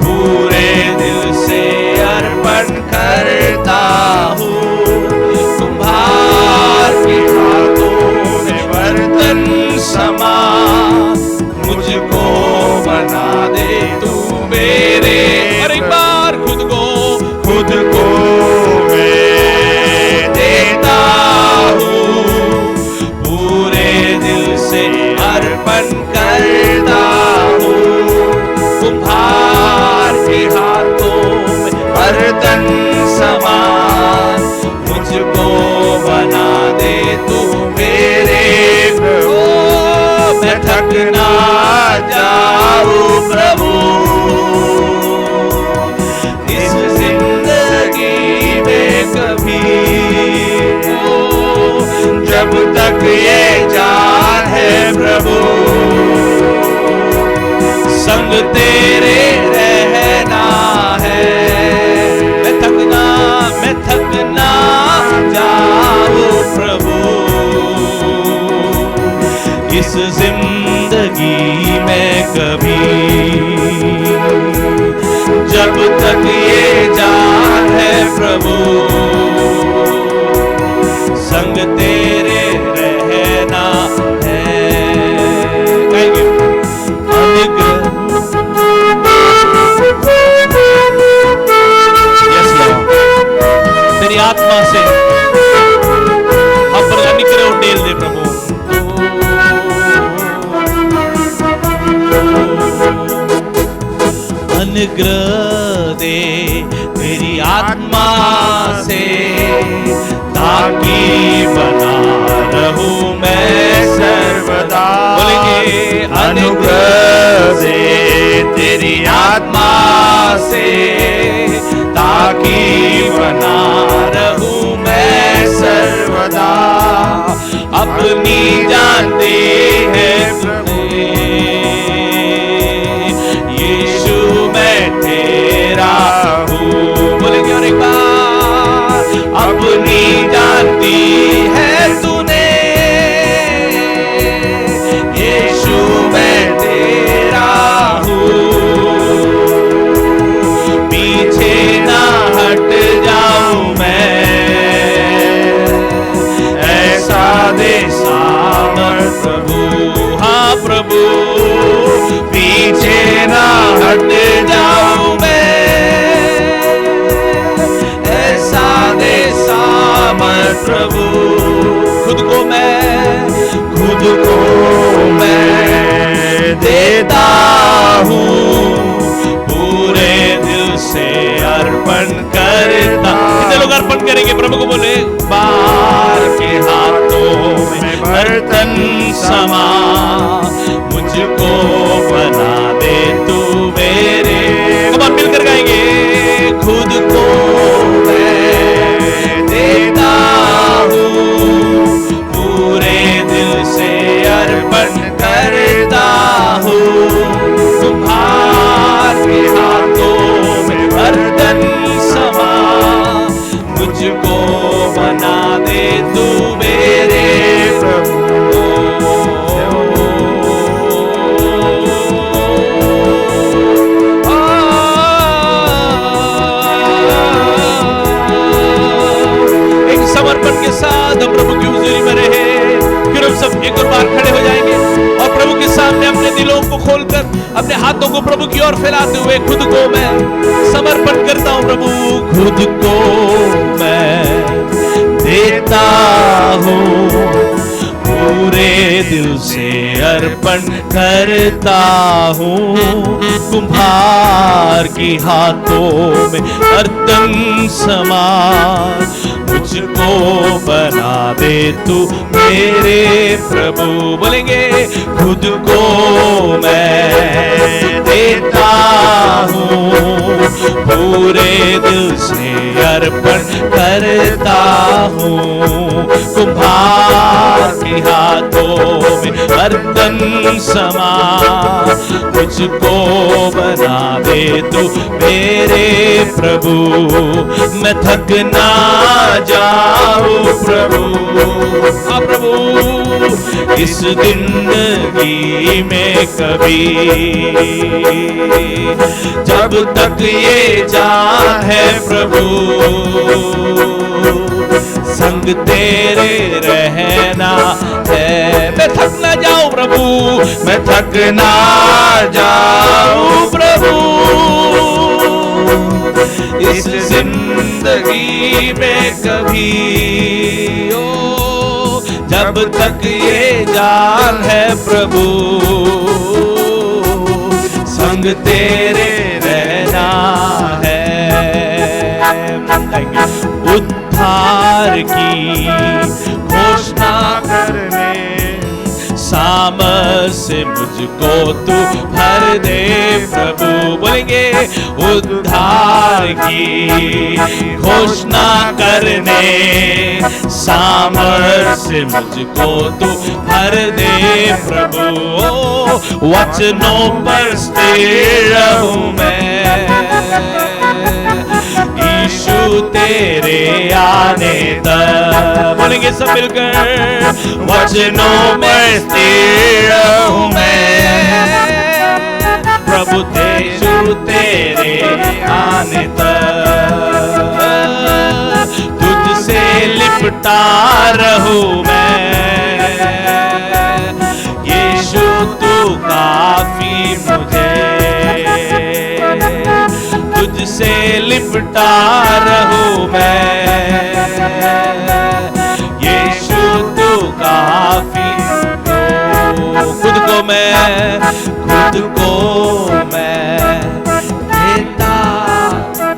Speaker 3: पूरे दिल से अर्पण करता हूँ। कुम्हार के हाथों में बर्तन समान, मुझको बना दे तू मेरे।
Speaker 1: और एक बार खुद को
Speaker 3: मैं देता हूँ, पूरे दिल से अर्पण करता हूँ। कुम्हार के हाथों में बर्तन समान, मुझको बना दे तू मेरे प्रभु। मैं थक ना जाऊं प्रभु, इस जिंदगी में कभी, जब तक ये जान है प्रभु, संग तेरे रहना इस जिंदगी में कभी। जब तक ये जान है प्रभु, संग तेरे रहना है। गाएंगे अनुग्रह। यस लॉर्ड, तेरी आत्मा से हम पर अनुग्रह उड़ेल दे प्रभु। अनुग्रह दे तेरी आत्मा से, ताकि बना रहूं मैं सर्वदा। बोलेंगे अनुग्रह दे तेरी आत्मा से, ताकि बना रहूं मैं सर्वदा। अपनी जानते हैं तूने यीशु मैं तेरा हूँ। बोलेंगे और एक बार, अपनी जानती है तूने यीशु मैं तेरा हूँ। पीछे ना हट जाऊं मैं, ऐसा दे सामर्थ प्रभु। हाँ प्रभु, पीछे ना हट जाऊं मैं, ऐसा दे सामर्थ प्रभु। खुद को मैं देता हूँ, पूरे दिल से अर्पण करता। कितने लोग अर्पण करेंगे प्रभु को? बोले बार के हाथों में बर्तन समा, मुझको बना दे तू मेरे। कब मिलकर गाएंगे, खुद को मैं देता हूँ, पूरे दिल से अर्पण करता हूँ। तुम्हारे हाथों में बर्तन समा, मुझको बना दे तू मेरे प्रभु। एक समर्पण के साथ हम प्रभु की हुजूरी में रहे। फिर हम सब एक और बार खड़े हो जाएंगे और प्रभु के सामने अपने दिलों को खोलकर अपने हाथों को प्रभु की ओर फैलाते हुए खुद को मैं समर्पण करता हूं प्रभु। खुद को मैं देता हूँ, पूरे दिल से अर्पण करता हूँ। कुम्हार की हाथों में बर्तन समा, मुझको बना दे तू मेरे प्रभु। बोलेंगे खुद को मैं देता हूँ, पूरे दिल से अर्पण करता हूँ। कुम्हार के हाथों में बर्तन समा, मुझको बना दे तू मेरे प्रभु। मैं थक ना जाऊं प्रभु, हाँ प्रभु, इस जिंदगी में कभी। जब तक ये जान है प्रभु, संग तेरे रहना है। मैं थक ना जाऊं प्रभु, मैं थक ना जाऊं प्रभु, इस जिंदगी में कभी। ओ जब तक ये जान है प्रभु, संग तेरे रहना है। उद्धार की घोषणा करने सामर्थ से मुझको तू भर दे प्रभु। बोलेंगे उद्धार की घोषणा करने सामर्थ से मुझको तू भर दे प्रभु। वचनों पर स्थिर रहूं मैं, यीशु तेरे आने तक।
Speaker 1: बोलेंगे सब मिलकर,
Speaker 3: वचनों में स्थिर हूँ मैं, प्रभु यीशु तेरे आने तक। तुझसे लिपटा रहूं मैं, यीशु तू काफी मुझे। तुझसे लिपटा रहूं मैं, यीशु तू काफी। खुद को मैं देता,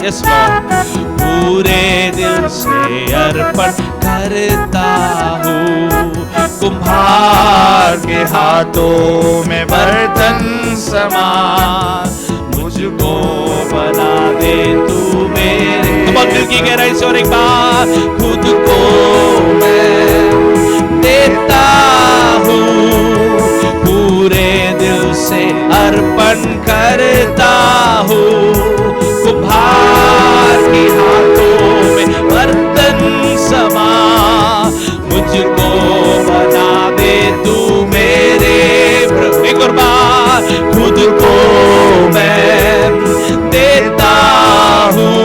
Speaker 3: यस लॉर्ड, पूरे दिल से अर्पण करता हूँ। कुम्हार के हाथों में बर्तन समान, मुझको बना दे तू मेरे।
Speaker 1: बहुत दिल की गहराई से और एक बार,
Speaker 3: खुद को मैं देता हूँ, पूरे दिल से अर्पण करता हूँ। कुम्हार के हाथों में बर्तन समा, मुझको बना दे तू मेरे प्रभु। एक और बार, खुद को मैं देता हूँ,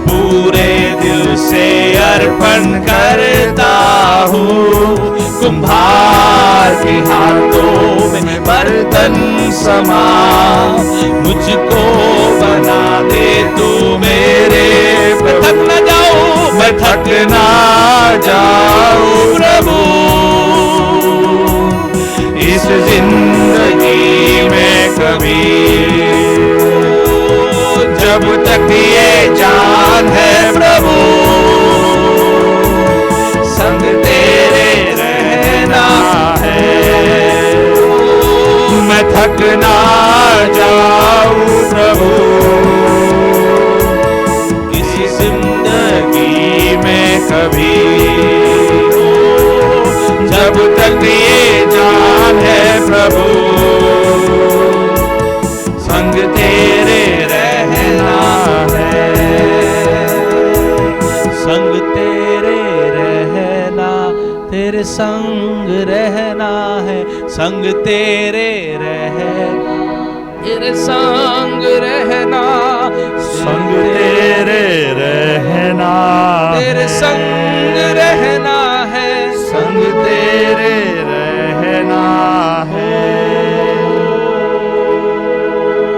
Speaker 3: पूरे दिल से अर्पण करता हूँ। कुम्हार के हाथों में बर्तन समा, मुझको बना दे तू मेरे। मैं थक न जाऊं, मैं थक ना जाऊं प्रभु, इस जिंदगी में कभी, जब तक ये जान है प्रभु, संग तेरे रहना है। मैं थक ना जाऊं प्रभु, इस जिंदगी में कभी, जब तक ये जान है प्रभु, संग तेरे रहना है। संग तेरे रहना, तेरे संग रहना है। संग तेरे रहना, तेरे संग रहना, संग तेरे रहना, तेरे संग रहना है। संग तेरे रहना है।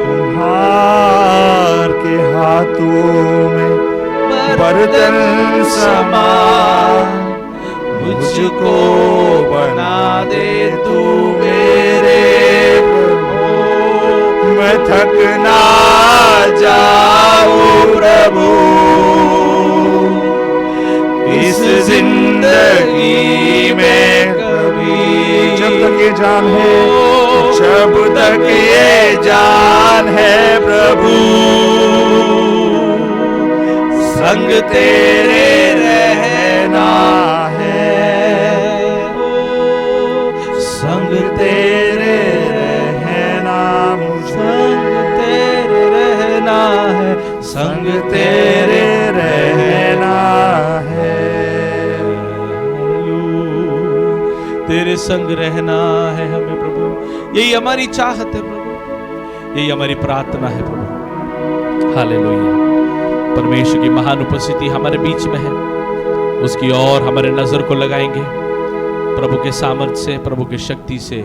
Speaker 3: कुम्हार के हाथों में बर्तन समान, मुझको बना दे तू मेरे प्रभु। मैं थक ना जाऊं प्रभु, इस जिंदगी में कभी, जब तक ये जान है, जब तक ये जान है प्रभु, संग तेरे रहना है। संग तेरे रहना, संग तेरे रहना है। संग तेरे रहना है।
Speaker 1: तेरे संग रहना है हमें प्रभु, यही हमारी चाहत है प्रभु, यही हमारी प्रार्थना है प्रभु। हालेलुया। परमेश्वर की महान उपस्थिति हमारे बीच में है, उसकी ओर हमारे नजर को लगाएंगे। प्रभु के सामर्थ्य से, प्रभु की शक्ति से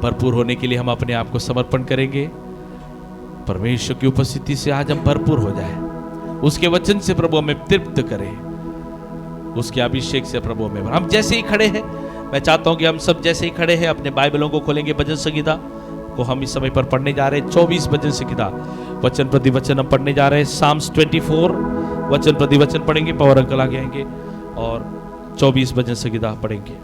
Speaker 1: भरपूर होने के लिए हम अपने आप को समर्पण करेंगे। परमेश्वर की उपस्थिति से आज हम भरपूर हो जाए, उसके वचन से प्रभु हमें तृप्त करे, उसके अभिषेक से प्रभु हमें। हम जैसे ही खड़े हैं, मैं चाहता हूं कि हम सब जैसे ही खड़े हैं अपने बाइबलों को खोलेंगे। भजन संगीता को हम इस समय पर पढ़ने जा रहे हैं। 24 भजन संगीता वचन प्रति वचन हम पढ़ने जा रहे हैं। साम्स 24 वचन प्रति वचन पढ़ेंगे, पवर अंकल आगे आएंगे और 24 भजन संगीता पढ़ेंगे।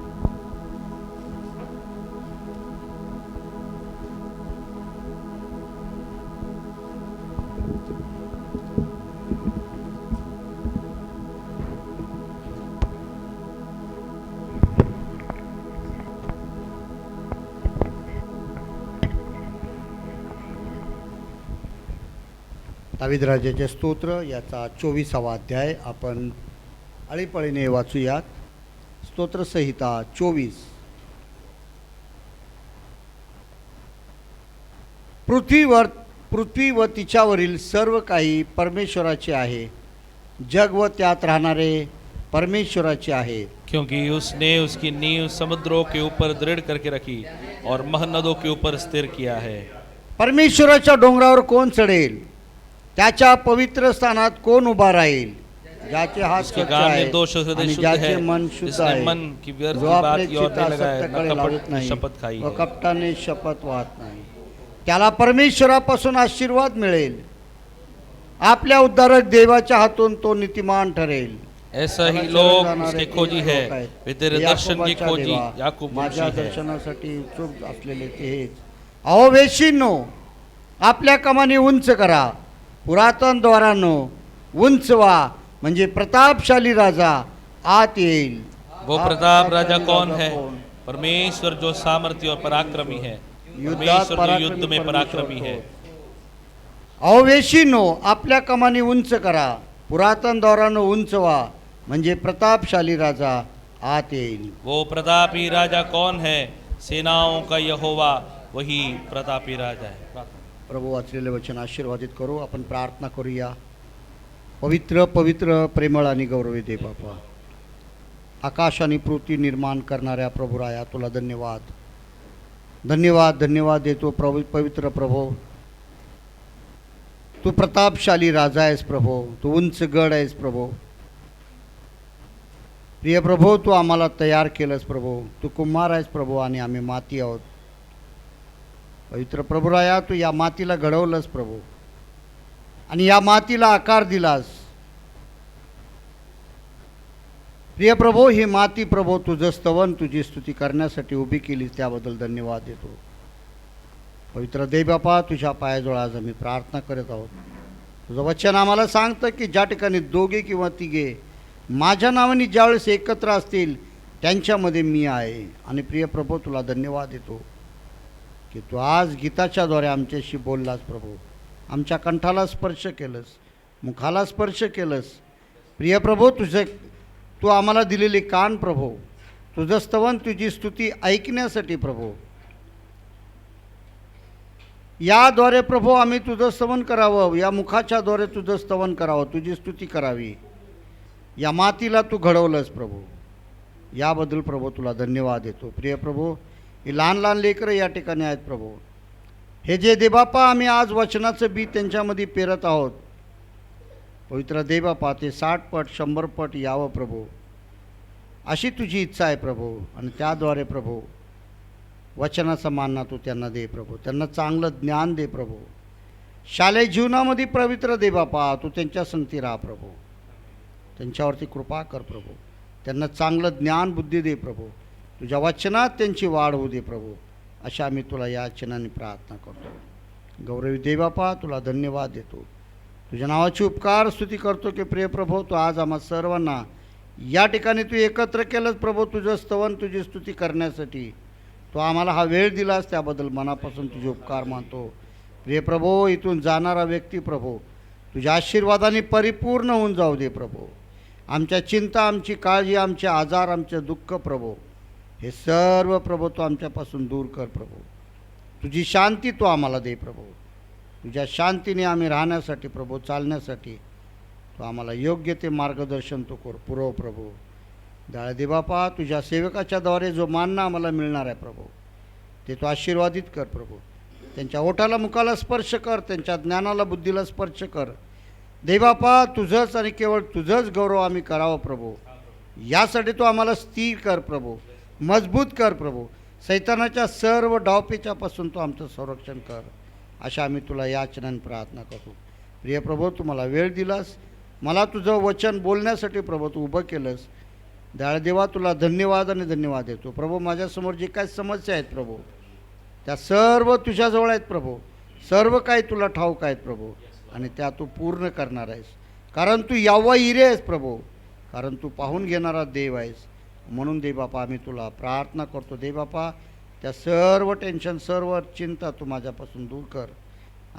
Speaker 4: दाविदराजाचे स्तोत्र याचा 24वा अध्याय आपण आळीपाळीने वाचूयात. स्तोत्रसंहिता 24. पृथ्वी व तिच्यावरील सर्व काही परमेश्वराचे आहे. जग व त्यात राहणारे परमेश्वराचे आहे.
Speaker 1: क्योंकि उसने उसकी नींव समुद्रों के ऊपर दृढ़ करके रखी और महानदों के ऊपर स्थिर किया है.
Speaker 4: परमेश्वराच्या डोंगरावर कोण चढेल? त्याच्या पवित्र स्थानात कोण उभा राहील? ज्याचे हात
Speaker 1: उसके
Speaker 4: स्वच्छ
Speaker 1: गाल
Speaker 4: आहे
Speaker 1: निर्दोष हृदय
Speaker 4: आणि
Speaker 1: शुद्ध
Speaker 4: ज्याचे
Speaker 1: है,
Speaker 4: मन शुद्ध
Speaker 1: जिसने
Speaker 4: आहे,
Speaker 1: मन की व्यर्थ
Speaker 4: जो
Speaker 1: की
Speaker 4: आपले
Speaker 1: बात की ओर
Speaker 4: चित्त
Speaker 1: नहीं लगाया,
Speaker 4: असत्याकडे
Speaker 1: न
Speaker 4: लावत
Speaker 1: कपट
Speaker 4: नाही
Speaker 1: शपथ खाई
Speaker 4: व
Speaker 1: है.
Speaker 4: कपटाने शपथ वाहत नाही. त्याला परमेश्वरापासून आशीर्वाद मिळेल. आपल्या उद्धारक देवाच्या हातून तो नीतिमान ठरेल.
Speaker 1: ऐसा ही लोग उसके खोजी है, वे तेरे
Speaker 4: हे
Speaker 1: दर्शन की
Speaker 4: याकोबाच्या
Speaker 1: खोजी
Speaker 4: देवा,
Speaker 1: याकूब
Speaker 4: माझ्या
Speaker 1: वंशी है.
Speaker 4: दर्शनासाठी उत्सुक असलेले तेच. अहो वेशींनो, आपल्या कमानी उंच करा. पुरातन द्वारांनो उंचवा, म्हणजे प्रतापशाली राजा आत येईल.
Speaker 1: वो
Speaker 4: हा
Speaker 1: प्रताप राजा
Speaker 4: प्रतापशाली
Speaker 1: कौन
Speaker 4: राजा
Speaker 1: है?
Speaker 4: कौन?
Speaker 1: परमेश्वर जो सामर्थ्य और पराक्रमी है,
Speaker 4: युद्धात
Speaker 1: परमेश्वर जो युद्ध में पराक्रमी है.
Speaker 4: अहो वेशींनो, आपल्या कमानी उंच करा. पुरातन द्वारानं उंचवा, म्हणजे प्रतापशाली राजा आत येईल.
Speaker 1: वो प्रतापी राजा कौन है? सेनाओं का यहोवा, वही प्रतापी राजा है.
Speaker 4: प्रभू वाचलेले वचन आशीर्वादित करू. आपण प्रार्थना करूया. पवित्र पवित्र प्रेमळ आणि गौरवी दे बापा. आकाश आणि पृथ्वी निर्माण करणाऱ्या प्रभुराया तुला धन्यवाद धन्यवाद धन्यवाद देतो. पवित्र प्रभू, तू प्रतापशाली राजा आहेस प्रभू. तू उंच गड आहेस प्रभू. प्रिय प्रभू, तू आम्हाला तयार केलंस प्रभू. तू कुंभार आहेस प्रभू आणि आम्ही माती आहोत. पवित्र प्रभुराया, तू या मातीला घडवलंस प्रभू आणि या मातीला आकार दिलास. प्रिय प्रभू, ही माती प्रभू तुझं स्तवन, तुझी स्तुती करण्यासाठी उभी केलीस, त्याबद्दल धन्यवाद देतो. पवित्र देवबापा, तुझ्या पायाजवळ आज आम्ही प्रार्थना करत आहोत. तुझं वचन आम्हाला सांगतं की ज्या ठिकाणी दोघे किंवा तिघे माझ्या नावाने ज्यावेळेस एकत्र असतील त्यांच्यामध्ये मी आहे. आणि प्रिय प्रभू, तुला धन्यवाद देतो की तू आज गीताच्याद्वारे आमच्याशी बोललास प्रभू. आमच्या कंठाला स्पर्श केलंस, मुखाला स्पर्श केलंस. प्रिय प्रभू, तू आम्हाला दिलेले कान प्रभू, तुझं स्तवन, तुझी स्तुती ऐकण्यासाठी प्रभू, याद्वारे प्रभू आम्ही तुझं स्तवन करावं. या मुखाच्याद्वारे तुझं स्तवन करावं, तुझी स्तुती करावी. या मातीला तू घडवलंस प्रभू. याबद्दल प्रभू तुला धन्यवाद देतो. प्रिय प्रभू, ही लहान लहान लेकरं या ठिकाणी आहेत प्रभू. हे जे देबापा आम्ही आज वचनाचं बी त्यांच्यामध्ये पेरत आहोत, पवित्र देबापा, ते 60 पट 100 पट यावं प्रभू, अशी तुझी इच्छा आहे प्रभू. आणि त्याद्वारे प्रभू वचनाचा मानना तू त्यांना दे प्रभू. त्यांना चांगलं ज्ञान दे प्रभू. शालेय जीवनामध्ये पवित्र देबापा, तू त्यांच्या संगती राहा प्रभू. त्यांच्यावरती कृपा कर प्रभू. त्यांना चांगलं ज्ञान बुद्धी दे प्रभू. तुझ्या वचनात त्यांची वाढ होऊ दे प्रभू. अशा आम्ही तुला या वचनाने प्रार्थना करतो. गौरवी देवबापा, तुला धन्यवाद देतो. तुझ्या नावाची उपकार स्तुती करतो की प्रिय प्रभू, तू आज आम्हा सर्वांना या ठिकाणी तू एकत्र केलंस प्रभू, तुझं स्तवन, तुझी स्तुती करण्यासाठी. तू आम्हाला हा वेळ दिलास, त्याबद्दल मनापासून तुझे उपकार मानतो. प्रिय प्रभू, इथून जाणारा व्यक्ती प्रभू तुझ्या आशीर्वादाने परिपूर्ण होऊन जाऊ दे प्रभू. आमच्या चिंता, आमची काळजी, आमचे आजार, आमचे दुःख प्रभू, हे सर्व प्रभू तू आमच्यापासून दूर कर प्रभू. तुझी शांती तू आम्हाला दे प्रभू. तुझ्या शांतीने आम्ही राहण्यासाठी प्रभू, चालण्यासाठी तू आम्हाला योग्य ते मार्गदर्शन तू कर पुरव प्रभू. दयाळू बापा, तुझ्या सेवकाच्याद्वारे जो मानना आम्हाला मिळणार आहे प्रभू, ते तू आशीर्वादित कर प्रभू. त्यांच्या ओठाला मुखाला स्पर्श कर, त्यांच्या ज्ञानाला बुद्धीला स्पर्श कर. देवबापा, तुझंच आणि केवळ तुझंच गौरव आम्ही करावं प्रभू. यासाठी तू आम्हाला स्थिर कर प्रभू, मजबूत कर प्रभू. सैतानाच्या सर्व डावपेचापासून तू आमचं संरक्षण कर. अशा आम्ही तुला याचनाने प्रार्थना करतो. प्रिय प्रभू, तू मला वेळ दिलास, मला तुझं वचन बोलण्यासाठी प्रभू तू उभं केलंस. दयाळू देवा, तुला धन्यवाद आणि धन्यवाद देतो प्रभू. माझ्यासमोर जे काही समस्या आहेत प्रभू, त्या सर्व तुझ्याजवळ आहेत प्रभू. सर्व काही तुला ठाऊक आहेत प्रभू, आणि त्या तू पूर्ण करणार आहेस. कारण तू यावा हिरे आहेस प्रभू, कारण तू पाहून घेणारा देव आहेस. म्हणून देवबापा, आम्ही तुला प्रार्थना करतो. देवबापा, त्या सर्व टेन्शन, सर्व चिंता तू माझ्यापासून दूर कर.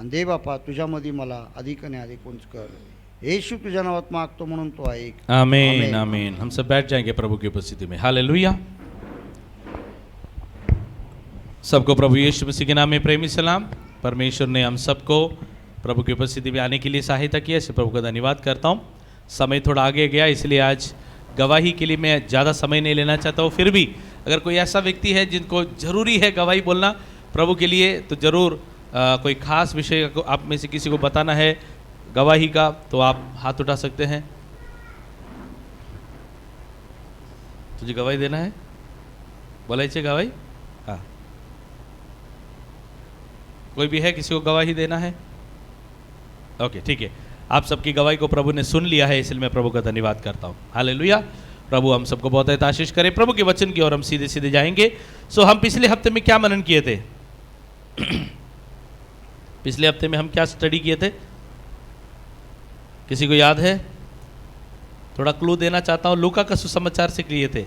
Speaker 4: आणि दे बापा तुझ्यामध्ये मला अधिक आणि अधिक उंच कर. येशू तुझ्या नावात मागतो म्हणून तो ऐक.
Speaker 1: आमीन आमीन. हम सब बैठ जाएंगे प्रभु की उपस्थिति में. हालेलुया. सबको प्रभु यीशु मसीह के नाम में प्रेमी सलाम. परमेश्वर ने हम सबको प्रभु की उपस्थिति में आने के लिए सहायता की है, इससे प्रभु का धन्यवाद करता हूँ. समय थोड़ा आगे गया इसलिए आज गवाही के लिए मैं ज़्यादा समय नहीं लेना चाहता हूँ. फिर भी अगर कोई ऐसा व्यक्ति है जिनको ज़रूरी है गवाही बोलना प्रभु के लिए, तो ज़रूर कोई ख़ास विषय को आप में से किसी को बताना है गवाही का, तो आप हाथ उठा सकते हैं. तुझे गवाही देना है, बोलायचे गवाही. हाँ, कोई भी है किसी को गवाही देना है? ओके ठीक है. आप सबकी गवाही को प्रभु ने सुन लिया है, इसलिए मैं प्रभु का धन्यवाद करता हूँ. हालेलुया. प्रभु हम सबको बहुत बहुत आशीष करें. प्रभु के वचन की ओर हम सीधे सीधे जाएंगे. सो हम पिछले हफ्ते में क्या मनन किए थे? पिछले हफ्ते में हम क्या स्टडी किए थे? किसी को याद है? थोड़ा क्लू देना चाहता हूँ. लूका का सुसमाचार से किए थे,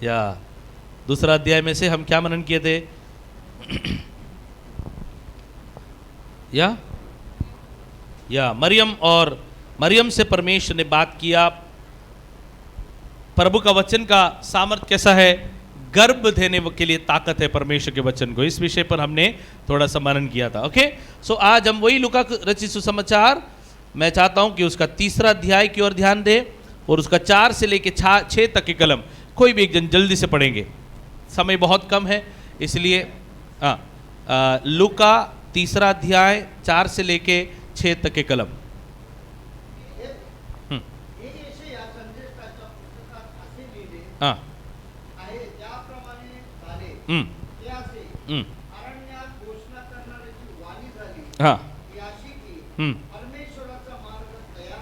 Speaker 1: या दूसरा अध्याय में से हम क्या मनन किए थे? या मरियम से परमेश्वर ने बात किया. प्रभु का वचन का सामर्थ्य कैसा है? गर्भ देने के लिए ताकत है परमेश्वर के वचन को. इस विषय पर हमने थोड़ा सा मनन किया था. ओके, सो आज हम वही लूका रचित सुसमाचार, मैं चाहता हूं कि उसका 3रा अध्याय की ओर ध्यान दें और उसका 4 से लेकर 6 तक के कलम कोई भी एक जन जल्दी से पढ़ेंगे. समय बहुत कम है इसलिए लूका 3रा अध्याय 4 से लेके 6 तक के कलम. हाँ हाँ.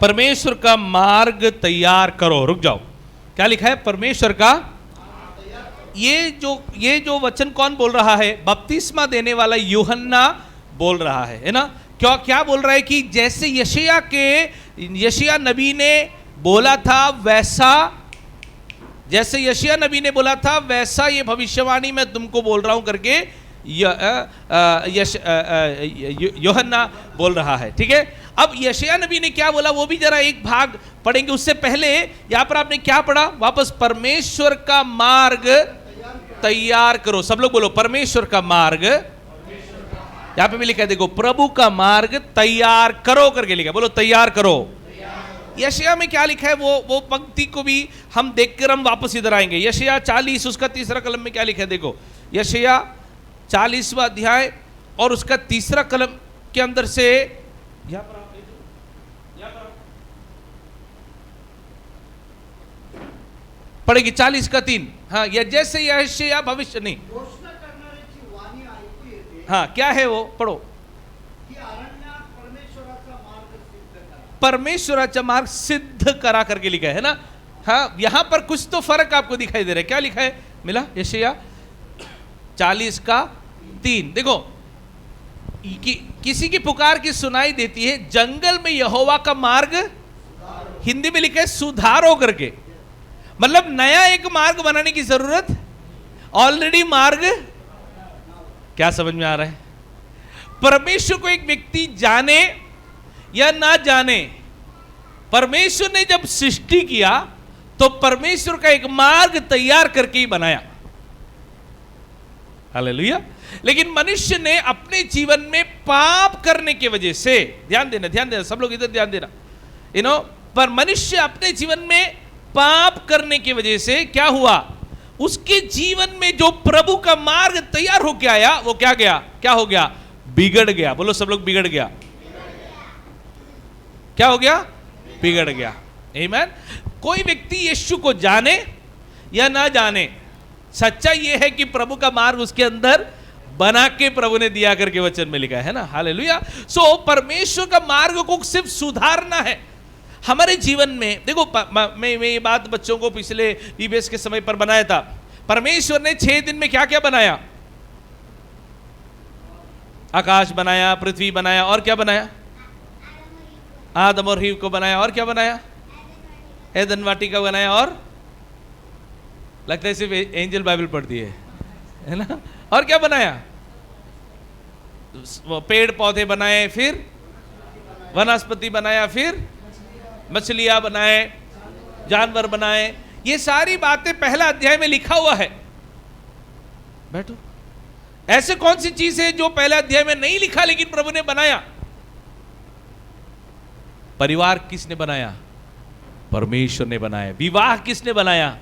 Speaker 1: परमेश्वर का मार्ग तैयार करो. रुक जाओ, क्या लिखा है? परमेश्वर का. ये जो वचन कौन बोल रहा है? बपतिस्मा देने वाला यूहन्ना बोल रहा है ना. क्या बोल रहा है कि जैसे यशायाह नबी ने बोला था वैसा, जैसे यशायाह नबी ने बोला था वैसा ये भविष्यवाणी मैं तुमको बोल रहा हूं करके यूहन्ना बोल रहा है. ठीक है, अब यशायाह नबी ने क्या बोला वो भी जरा एक भाग पढ़ेंगे. उससे पहले यहां पर आपने क्या पढ़ा? वापस परमेश्वर का मार्ग तैयार करो. सब लोग बोलो परमेश्वर का मार्ग. यहां पे भी लिखा है देखो, प्रभु का मार्ग तैयार करो करके लिखा है. बोलो तैयार करो. यशायाह में क्या लिखा है वो पंक्ति को भी हम देखकर हम वापस इधर आएंगे. यशायाह 40 उसका 3रा कलम में क्या लिखा है देखो. यशायाह 40वां अध्याय और उसका 3रा कलम के अंदर से यहां पर पढ़ेगी 40 का 3. हाँ, या जैसे यशायाह भविष्य नहीं, हाँ क्या है वो पढ़ो. परमेश्वराचा मार्ग सिद्ध करा करके लिखा है ना. हाँ, यहां पर कुछ तो फर्क आपको दिखाई दे रहा है. क्या लिखा है? मिला? यशायाह 40 का 3 देखो. किसी की पुकार की सुनाई देती है, जंगल में यहोवा का मार्ग, हिंदी में लिखा है सुधारो करके. मतलब नया एक मार्ग बनाने की जरूरत, ऑलरेडी मार्ग. क्या समझ में आ रहा है? परमेश्वर को एक व्यक्ति जाने या ना जाने, परमेश्वर ने जब सृष्टि किया तो परमेश्वर का एक मार्ग तैयार करके ही बनाया. हालेलुया. लेकिन मनुष्य ने अपने जीवन में पाप करने की वजह से, ध्यान देना सब लोग इधर ध्यान देना, पर मनुष्य अपने जीवन में पाप करने की वजह से क्या हुआ? उसके जीवन में जो प्रभु का मार्ग तैयार होकर आया वो क्या हो गया? बिगड़ गया. बोलो सब लोग बिगड़ गया. क्या हो गया? बिगड़ गया. आमीन. कोई व्यक्ति यीशु को जाने या ना जाने, सच्चाई यह है कि प्रभु का मार्ग उसके अंदर बना के प्रभु ने दिया करके वचन में लिखा है ना. हालेलुया. सो परमेश्वर का मार्ग को सिर्फ सुधारना है हमारे जीवन में. देखो मैं ये बात बच्चों को पिछले ईबीएस के समय पर बनाया था. परमेश्वर ने 6 दिन में क्या क्या बनाया? आकाश बनाया, पृथ्वी बनाया, और क्या बनाया? आदम और हीव को बनाया, और क्या बनाया? एदन वाटिका बनाया, और लगता है सिर्फ एंजल बाइबल पढ़ती है ना. और क्या बनाया? पेड़ पौधे बनाए, फिर वनस्पति बनाया, फिर मछलियां बनाए, जानवर बनाए। ये सारी बातें पहला अध्याय में लिखा हुआ है। बैठो। ऐसे कौन सी चीज है जो पहले अध्याय में नहीं लिखा लेकिन प्रभु ने बनाया? परिवार किसने बनाया? परमेश्वर ने बनाया। विवाह किसने बनाया?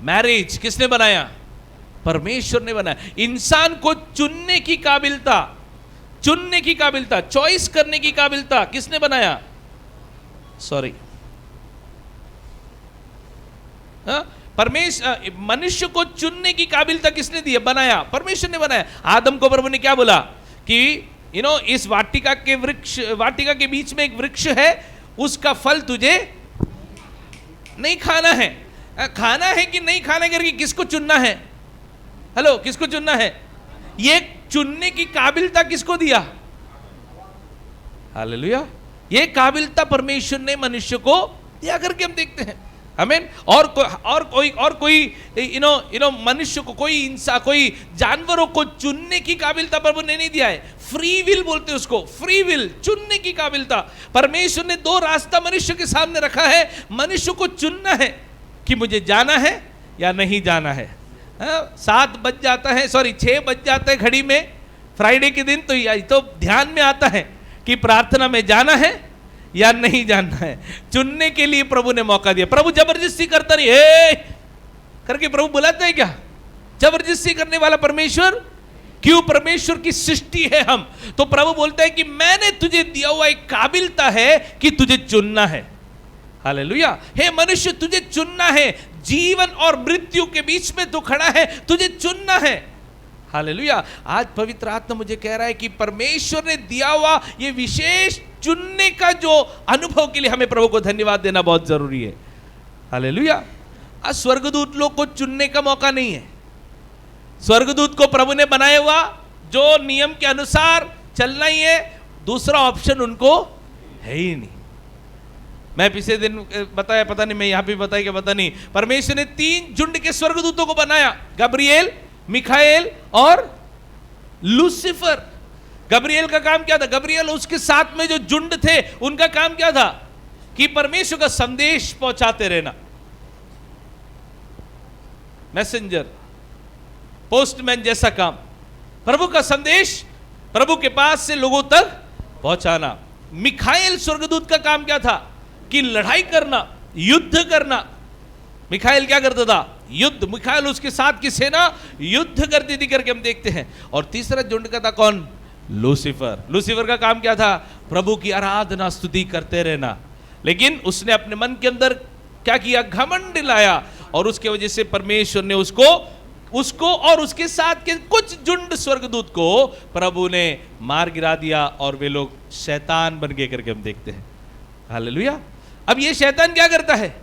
Speaker 1: मैरिज किसने बनाया? परमेश्वर ने बनाया। इंसान को चुनने की काबिलता, चुनने की काबिलता, चॉइस करने की काबिलता किसने बनाया? सॉरी, परमेश्वर, मनुष्य को चुनने की काबिलता किसने दी है? बनाया, परमेश्वर ने बनाया। आदम को प्रभु ने क्या बोला कि इस वाटिका के वृक्ष, वाटिका के बीच में एक वृक्ष है, उसका फल तुझे नहीं खाना है। खाना है कि नहीं खाना करके किसको चुनना है? हेलो, किसको चुनना है? ये चुनने की काबिलता किसको दिया? हालेलुया। ये काबिलता परमेश्वर ने मनुष्य को दिया करके हम देखते हैं। आमीन। और कोई मनुष्य को, कोई इंसान, कोई जानवरों को चुनने की काबिलता प्रभु ने नहीं दिया है। फ्री विल बोलते उसको, फ्री विल, चुनने की काबिलता। परमेश्वर ने दो रास्ता मनुष्य के सामने रखा है। मनुष्य को चुनना है कि मुझे जाना है या नहीं जाना है। 7 बज जाता है, सॉरी 6 बज जाता है घड़ी में फ्राइडे के दिन, तो ध्यान में आता है कि प्रार्थना में जाना है या नहीं जानना है। चुनने के लिए प्रभु ने मौका दिया। प्रभु जबरदस्ती करता नहीं है करके प्रभु बुलाता है क्या? जबरदस्ती करने वाला परमेश्वर क्यों? परमेश्वर की सृष्टि है हम, तो प्रभु बोलता है कि मैंने तुझे दिया हुआ एक काबिलता है कि तुझे चुनना है। हालेलुया। हे मनुष्य, तुझे चुनना है। जीवन और मृत्यु के बीच में तू खड़ा है, तुझे चुनना है। हालेलुया। आज पवित्र आत्मा मुझे कह रहा है कि परमेश्वर ने दिया हुआ ये विशेष चुनने का जो अनुभव के लिए हमें प्रभु को धन्यवाद देना बहुत जरूरी है। हालेलुया। आज स्वर्गदूत लोग को चुनने का मौका नहीं है। स्वर्गदूत को प्रभु ने बनाया हुआ, जो नियम के अनुसार चलना ही है, दूसरा ऑप्शन उनको है ही नहीं। मैं पिछले दिन बताया, पता नहीं मैं यहां पे बताया कि पता नहीं, परमेश्वर ने 3 झुंड के स्वर्गदूतों को बनाया, गब्रिएल, मिखाएल और लूसीफर। गब्रिएल का काम क्या था? गब्रिएल उसके साथ में जो झुंड थे उनका काम क्या था? कि परमेश्वर का संदेश पहुंचाते रहना। मैसेंजर, पोस्टमैन जैसा काम, प्रभु का संदेश प्रभु के पास से लोगों तक पहुंचाना। मिखाएल स्वर्गदूत का काम क्या था? कि लड़ाई करना, युद्ध करना। मिखाएल क्या करता था? युद्ध। मिखाएल उसके साथ की सेना युद्ध करती थी करके हम देखते हैं। और तीसरा झुंड का था कौन? लूसीफर। लूसीफर का काम क्या था? प्रभु की आराधना स्तुति करते रहना। लेकिन उसने अपने मन के अंदर क्या किया? घमंड लाया, और उसके वजह से परमेश्वर ने उसको और उसके साथ के कुछ झुंड स्वर्गदूत को प्रभु ने मार गिरा दिया, और वे लोग शैतान बन गए करके हम देखते हैं। हालेलुया। अब ये शैतान क्या करता है?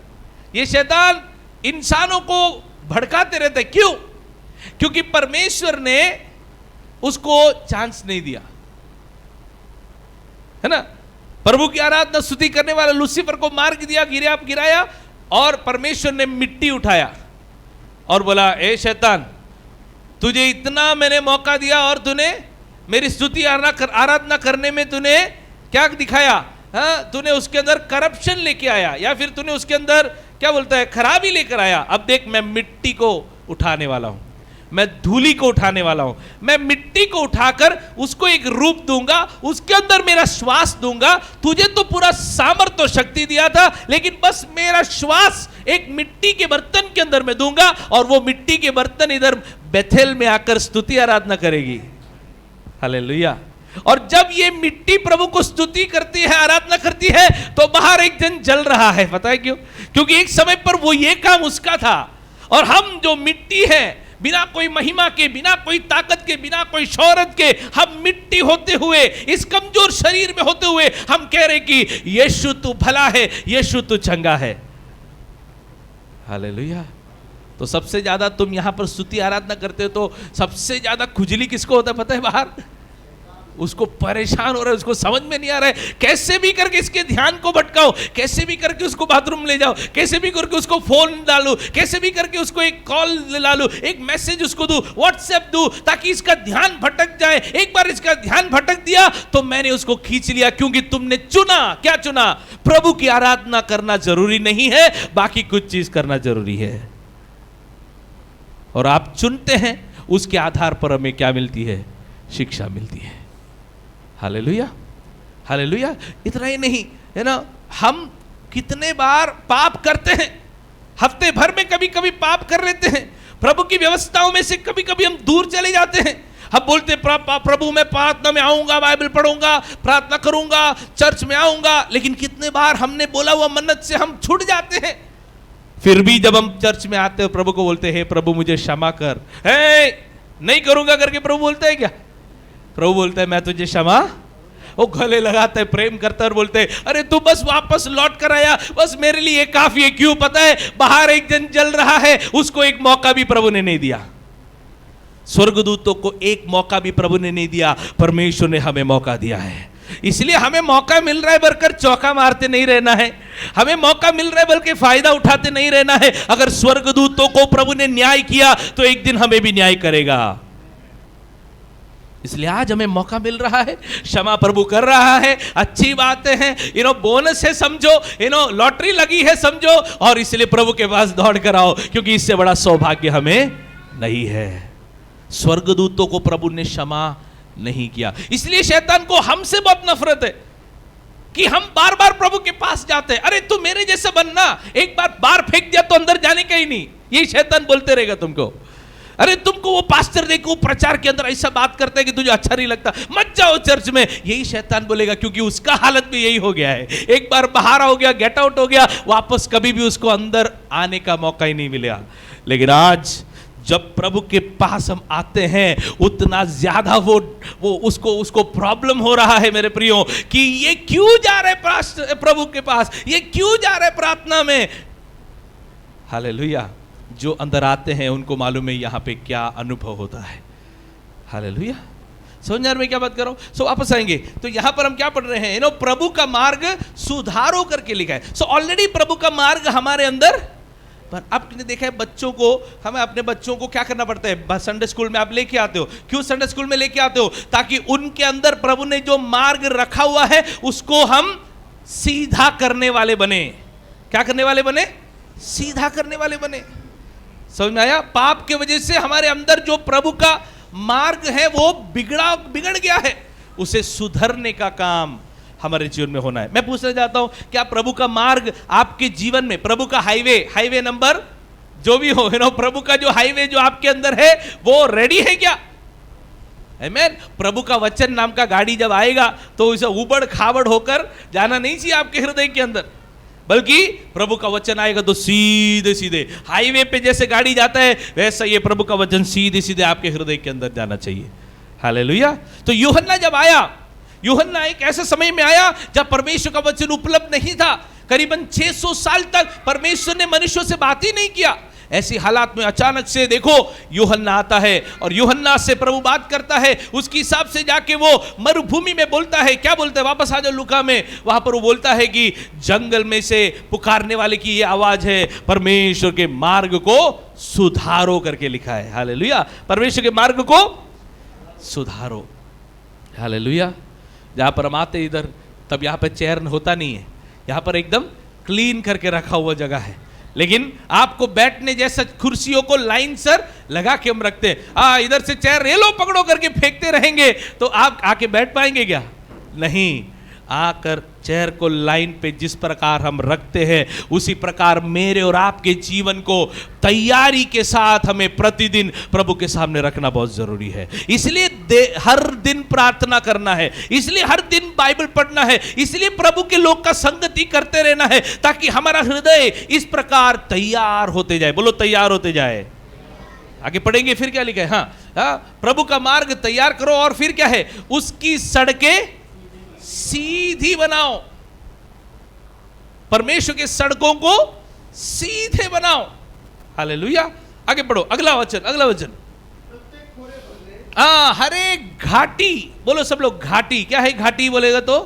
Speaker 1: ये शैतान इंसानों को भड़काते रहता है। क्यों? क्योंकि परमेश्वर ने उसको चांस नहीं दिया, है ना। प्रभु की आराधना स्तुति करने वाला लूसीफर को मार दिया, गिराया, और परमेश्वर ने मिट्टी उठाया और बोला, ए शैतान, तुझे इतना मैंने मौका दिया और तूने मेरी स्तुति आराधना करने में तूने क्या दिखाया? तूने उसके अंदर करप्शन लेके आया, या फिर तूने उसके अंदर क्या बोलता है, खराबी लेकर आया। अब देख, मैं मिट्टी को उठाने वाला हूं, मैं धूली को उठाने वाला हूं, मैं मिट्टी को उठाकर उसको एक रूप दूंगा, उसके अंदर मेरा श्वास दूंगा। तुझे तो पूरा सामर्थ्य और शक्ति दिया था, लेकिन बस मेरा श्वास एक मिट्टी के बर्तन के अंदर मैं दूंगा, और वो मिट्टी के बर्तन इधर बेथेल में आकर स्तुति आराधना करेगी। हालेलुया। और जब ये मिट्टी प्रभु को स्तुति करती है, आराधना करती है, तो बाहर एक जन जल रहा है। पता है क्यों? क्योंकि एक समय पर वो ये काम उसका था, और हम जो मिट्टी है, बिना कोई महिमा के, बिना कोई ताकत के, बिना कोई शौहरत के, हम मिट्टी होते हुए, इस कमजोर शरीर में होते हुए, हम कह रहे कि यीशु तू भला है, यीशु तू चंगा है। हालेलुया। तो सबसे ज्यादा तुम यहां पर स्तुति आराधना करते हो, तो सबसे ज्यादा खुजली किसको होता है पता है? बाहर उसको परेशान हो रहा है, उसको समझ में नहीं आ रहा है, कैसे भी करके इसके ध्यान को भटकाओ, कैसे भी करके उसको बाथरूम ले जाओ, कैसे भी करके उसको फोन डालो, कैसे भी करके उसको एक कॉल ला लो, एक मैसेज उसको दूं, व्हाट्सएप दूं, ताकि इसका ध्यान भटक जाए। एक बार इसका ध्यान भटक दिया तो मैंने उसको खींच लिया, क्योंकि तुमने चुना, क्या चुना? प्रभु की आराधना करना जरूरी नहीं है, बाकी कुछ चीज करना जरूरी है। और आप चुनते हैं, उसके आधार पर हमें क्या मिलती है? शिक्षा मिलती है। Hallelujah, hallelujah. इतना ही नहीं है ना, हम कितने बार पाप करते हैं, हफ्ते भर में कभी कभी पाप कर लेते हैं, प्रभु की व्यवस्थाओं में से कभी कभी हम दूर चले जाते हैं। हम बोलते हैं प्रभु मैं प्रार्थना में आऊंगा, बाइबल पढ़ूंगा, प्रार्थना करूंगा, चर्च में आऊंगा, लेकिन कितने बार हमने बोला हुआ मन्नत से हम छूट जाते हैं। फिर भी जब हम चर्च में आते हैं, प्रभु को बोलते हैं, प्रभु मुझे क्षमा कर, नहीं करूंगा करके प्रभु बोलते हैं क्या? प्रभु बोलता है मैं तुझे क्षमा, वो गले लगाता है, प्रेम करता है और बोलते हैं अरे तू बस वापस लौट कर आया, बस मेरे लिए काफी है। क्यों? पता है बाहर एक जन जल रहा है, उसको एक मौका भी प्रभु ने नहीं दिया। स्वर्गदूतों को एक मौका भी प्रभु ने नहीं दिया, परमेश्वर ने हमें मौका दिया है। इसलिए हमें मौका मिल रहा है बरकर चौका मारते नहीं रहना है, हमें मौका मिल रहा है बल्कि फायदा उठाते नहीं रहना है। अगर स्वर्गदूतों को प्रभु ने न्याय किया तो एक दिन हमें भी न्याय करेगा। इसलिए आज हमें मौका मिल रहा है, क्षमा प्रभु कर रहा है, अच्छी बातें हैं, बोनस है समझो, लॉटरी लगी है समझो, और इसलिए प्रभु के पास दौड़ कर आओ, क्योंकि इससे बड़ा सौभाग्य हमें नहीं है। स्वर्गदूतों को प्रभु ने क्षमा नहीं किया, इसलिए शैतान को हमसे बहुत नफरत है कि हम बार बार प्रभु के पास जाते हैं। अरे तू मेरे जैसा बनना, एक बार फेंक दिया तो अंदर जाने का ही नहीं, यही शैतान बोलते रहेगा तुमको। अरे तुमको वो पास्टर देखो प्रचार के अंदर ऐसा बात करता है कि तुझे अच्छा नहीं लगता, मत जाओ चर्च में, यही शैतान बोलेगा, क्योंकि उसका हालत भी यही हो गया है। एक बार बाहर हो गया, गेट आउट हो गया, वापस कभी भी उसको अंदर आने का मौका ही नहीं मिला। लेकिन आज जब प्रभु के पास हम आते हैं, उतना ज्यादा वो उसको प्रॉब्लम हो रहा है मेरे प्रियो, कि ये क्यों जा रहे प्रभु के पास, ये क्यों जा रहे प्रार्थना में। हालेलुया। जो अंदर आते हैं उनको मालूम है यहाँ पे क्या अनुभव होता है। हालेलुया। समझ में क्या बात कर रहा हूं? सो वापस आएंगे तो यहां पर हम क्या पढ़ रहे हैं? प्रभु का मार्ग सुधारो करके लिखा है। सो ऑलरेडी प्रभु का मार्ग हमारे अंदर, पर आपने देखा है बच्चों को, हमें अपने बच्चों को क्या करना पड़ता है? संडे स्कूल में आप लेके आते हो। क्यों संडे स्कूल में लेके आते हो? ताकि उनके अंदर प्रभु ने जो मार्ग रखा हुआ है उसको हम सीधा करने वाले बने। क्या करने वाले बने? सीधा करने वाले बने। समझ में आया? पाप के वजह से हमारे अंदर जो प्रभु का मार्ग है वो बिगड़ गया है, उसे सुधरने का काम हमारे जीवन में होना है। मैं पूछना चाहता हूं, क्या प्रभु का मार्ग आपके जीवन में, प्रभु का हाईवे नंबर जो भी हो, प्रभु का जो हाईवे जो आपके अंदर है वो रेडी है क्या? आमीन। प्रभु का वचन नाम का गाड़ी जब आएगा तो इसे उबड़ खाबड़ होकर जाना नहीं चाहिए आपके हृदय के अंदर, बल्कि प्रभु का वचन आएगा तो सीधे सीधे हाईवे पे जैसे गाड़ी जाता है वैसा ये प्रभु का वचन सीधे सीधे आपके हृदय के अंदर जाना चाहिए। हालेलुया। तो यूहन्ना जब आया, यूहन्ना एक ऐसे समय में आया जब परमेश्वर का वचन उपलब्ध नहीं था। करीबन 600 साल तक परमेश्वर ने मनुष्यों से बात ही नहीं किया। ऐसी हालात में अचानक से देखो यूहन्ना आता है और यूहन्ना से प्रभु बात करता है। उसके हिसाब से जाके वो मरुभूमि में बोलता है। क्या बोलता है? वापस आ जाओ लूका में, वहां पर वो बोलता है कि जंगल में से पुकारने वाले की ये आवाज है, परमेश्वर के मार्ग को सुधारो करके लिखा है। हालेलुया। परमेश्वर के मार्ग को सुधारो। हालेलुया। जहां पर हम आते इधर, तब यहां पर चेयर होता नहीं है, यहां पर एकदम क्लीन करके रखा हुआ जगह है, लेकिन आपको बैठने जैसा कुर्सियों को लाइन सर लगा के हम रखते हैं। इधर से चेयर रेलो पकड़ो करके फेंकते रहेंगे तो आप आके बैठ पाएंगे क्या? नहीं। आकर चेयर को लाइन पे जिस प्रकार हम रखते हैं उसी प्रकार मेरे और आपके जीवन को तैयारी के साथ हमें प्रतिदिन प्रभु के सामने रखना बहुत जरूरी है। इसलिए हर दिन प्रार्थना करना है, इसलिए हर दिन बाइबल पढ़ना है, इसलिए प्रभु के लोग का संगति करते रहना है, ताकि हमारा हृदय इस प्रकार तैयार होते जाए। बोलो तैयार होते जाए। आगे पढ़ेंगे फिर क्या लिखा है? हाँ, प्रभु का मार्ग तैयार करो और फिर क्या है? उसकी सड़कें सीधी बनाओ। परमेश्वर के सड़कों को सीधे बनाओ। हालेलुया। आगे पढ़ो, अगला वचन। हर एक घाटी, बोलो सब लोग घाटी। क्या है घाटी बोलेगा तो?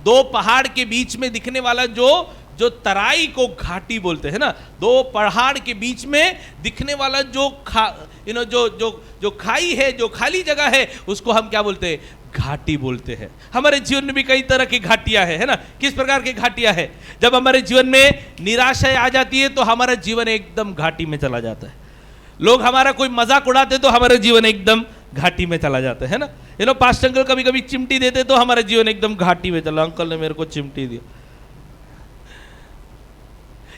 Speaker 1: दो पहाड़ के बीच में दिखने वाला जो तराई को घाटी बोलते हैं ना। दो पहाड़ के बीच में दिखने वाला जो जो खाई है, जो खाली जगह है, उसको हम क्या बोलते हैं? घाटी बोलते हैं। हमारे जीवन में भी कई तरह की घाटियां है ना। किस प्रकार की घाटियां है? जब हमारे जीवन में निराशा आ जाती है तो हमारा जीवन एकदम घाटी में चला जाता है। लोग हमारा कोई मजाक उड़ाते तो हमारा जीवन एकदम घाटी में चला जाता है ना। पास्ट अंकल कभी कभी चिमटी देते तो हमारा जीवन एकदम घाटी में चला। अंकल ने मेरे को चिमटी दी।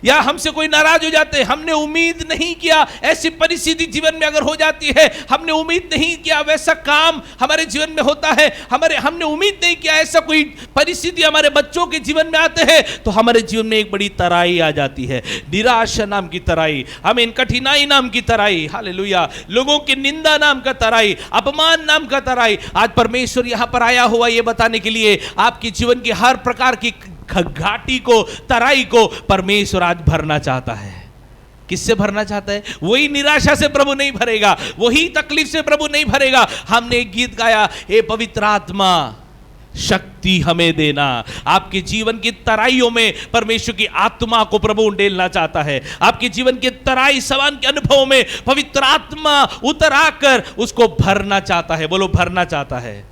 Speaker 1: या हमसे कोई नाराज हो जाते हैं, हमने उम्मीद नहीं किया, ऐसी परिस्थिति जीवन में अगर हो जाती है, हमने उम्मीद नहीं किया वैसा काम हमारे जीवन में होता है, हमने उम्मीद नहीं किया ऐसा कोई परिस्थिति हमारे बच्चों के जीवन में आते हैं, तो हमारे जीवन में एक बड़ी तराई आ जाती है। निराशा नाम की तराई, हमें कठिनाई नाम की तराई, हालेलुया, लोगों की निंदा नाम का तराई, अपमान नाम का तराई। आज परमेश्वर यहां पर आया हुआ ये बताने के लिए, आपके जीवन की हर प्रकार की घाटी को, तराई को परमेश्वर आज भरना चाहता है। किससे भरना चाहता है? वही निराशा से प्रभु नहीं भरेगा, वही तकलीफ से प्रभु नहीं भरेगा। हमने एक गीत गाया, हे पवित्र आत्मा शक्ति हमें देना। आपके जीवन की तराइयों में परमेश्वर की आत्मा को प्रभु उंडेलना चाहता है। आपके जीवन के तराई समान के अनुभव में पवित्र आत्मा उतर आकर उसको भरना चाहता है। बोलो भरना चाहता है।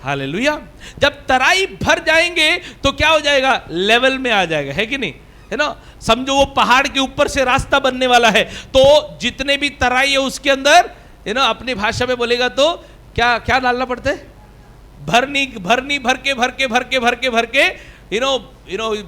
Speaker 1: हालेलुया। जब तराई भर जाएंगे तो क्या हो जाएगा? लेवल में आ जाएगा, है कि नहीं? है ना। समझो वो पहाड़ के ऊपर से रास्ता बनने वाला है, तो जितने भी तराई है उसके अंदर, है ना, अपनी भाषा में बोलेगा तो क्या क्या डालना पड़ता है? भरनी भर के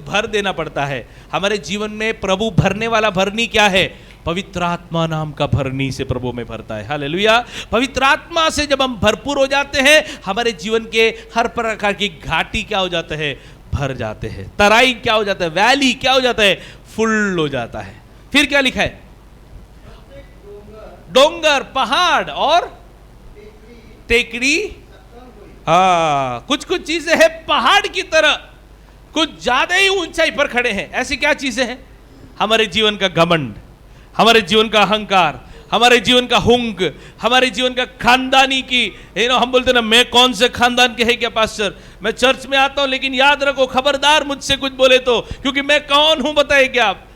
Speaker 1: भर देना पड़ता है। हमारे जीवन में प्रभु भरने वाला भरनी क्या है? पवित्र आत्मा नाम का भरनी से प्रभु में भरता है। हालेलुया। पवित्र आत्मा से जब हम भरपूर हो जाते हैं, हमारे जीवन के हर प्रकार की घाटी क्या हो जाते हैं? भर जाते हैं। तराई क्या हो जाता है? वैली क्या हो जाता है? फुल हो जाता है। फिर क्या लिखा है? डोंगर, पहाड़ और टेकड़ी। कुछ कुछ चीजें हैं पहाड़ की तरह, कुछ ज्यादा ही ऊंचाई पर खड़े हैं। ऐसी क्या चीजें हैं? हमारे जीवन का घमंड, हमारे जीवन का अहंकार, हमारे जीवन का हुंग, हमारे जीवन का खानदानी की, हम बोलते ना, मैं कौन से खानदान के है क्या पास्टर, मैं चर्च में आता हूं लेकिन याद रखो खबरदार मुझसे कुछ बोले तो, क्योंकि मैं कौन हूं बताए क्या आप।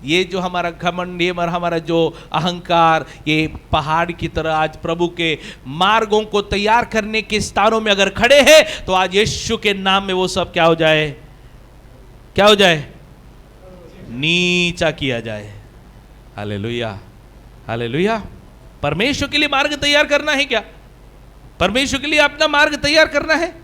Speaker 1: ये जो हमारा घमंड, ये हमारा जो अहंकार, ये पहाड़ की तरह आज प्रभु के मार्गों को तैयार करने के स्थानों में अगर खड़े हैं, तो आज यीशु के नाम में वो सब क्या हो जाए? क्या हो जाए? नीचा किया जाए। Hallelujah, hallelujah. परमेश्वर के लिए मार्ग तैयार करना है क्या? परमेश्वर के लिए अपना मार्ग तैयार करना है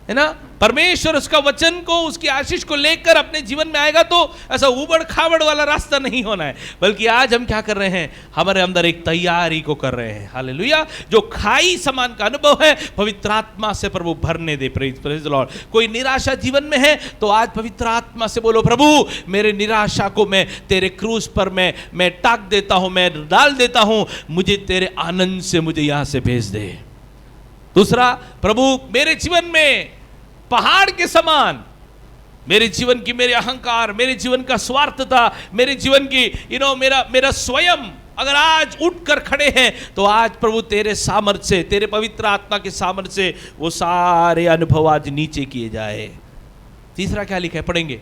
Speaker 1: ना। परमेश्वर उसका वचन को, उसकी आशीष को लेकर अपने जीवन में आएगा तो ऐसा उबड़ खाबड़ वाला रास्ता नहीं होना है, बल्कि आज हम क्या कर रहे हैं? हमारे अंदर एक तैयारी को कर रहे हैं। हालेलुया। जो खाई समान का अनुभव है, पवित्र आत्मा से प्रभु भरने दे। Praise the Lord. कोई निराशा जीवन में है तो आज पवित्र आत्मा से बोलो, प्रभु मेरे निराशा को मैं तेरे क्रूस पर मैं टाक देता हूं, मैं डाल देता हूं, मुझे तेरे आनंद से मुझे यहां से भेज दे। दूसरा, प्रभु मेरे जीवन में पहाड़ के समान, मेरे जीवन की, मेरे अहंकार, मेरे जीवन का स्वार्थता, मेरे जीवन की मेरा स्वयं अगर आज उठकर खड़े हैं, तो आज प्रभु तेरे सामर्थ्य से, तेरे पवित्र आत्मा के सामर्थ्य से वो सारे अनुभव आज नीचे किए जाए। तीसरा क्या लिखा है? पढ़ेंगे।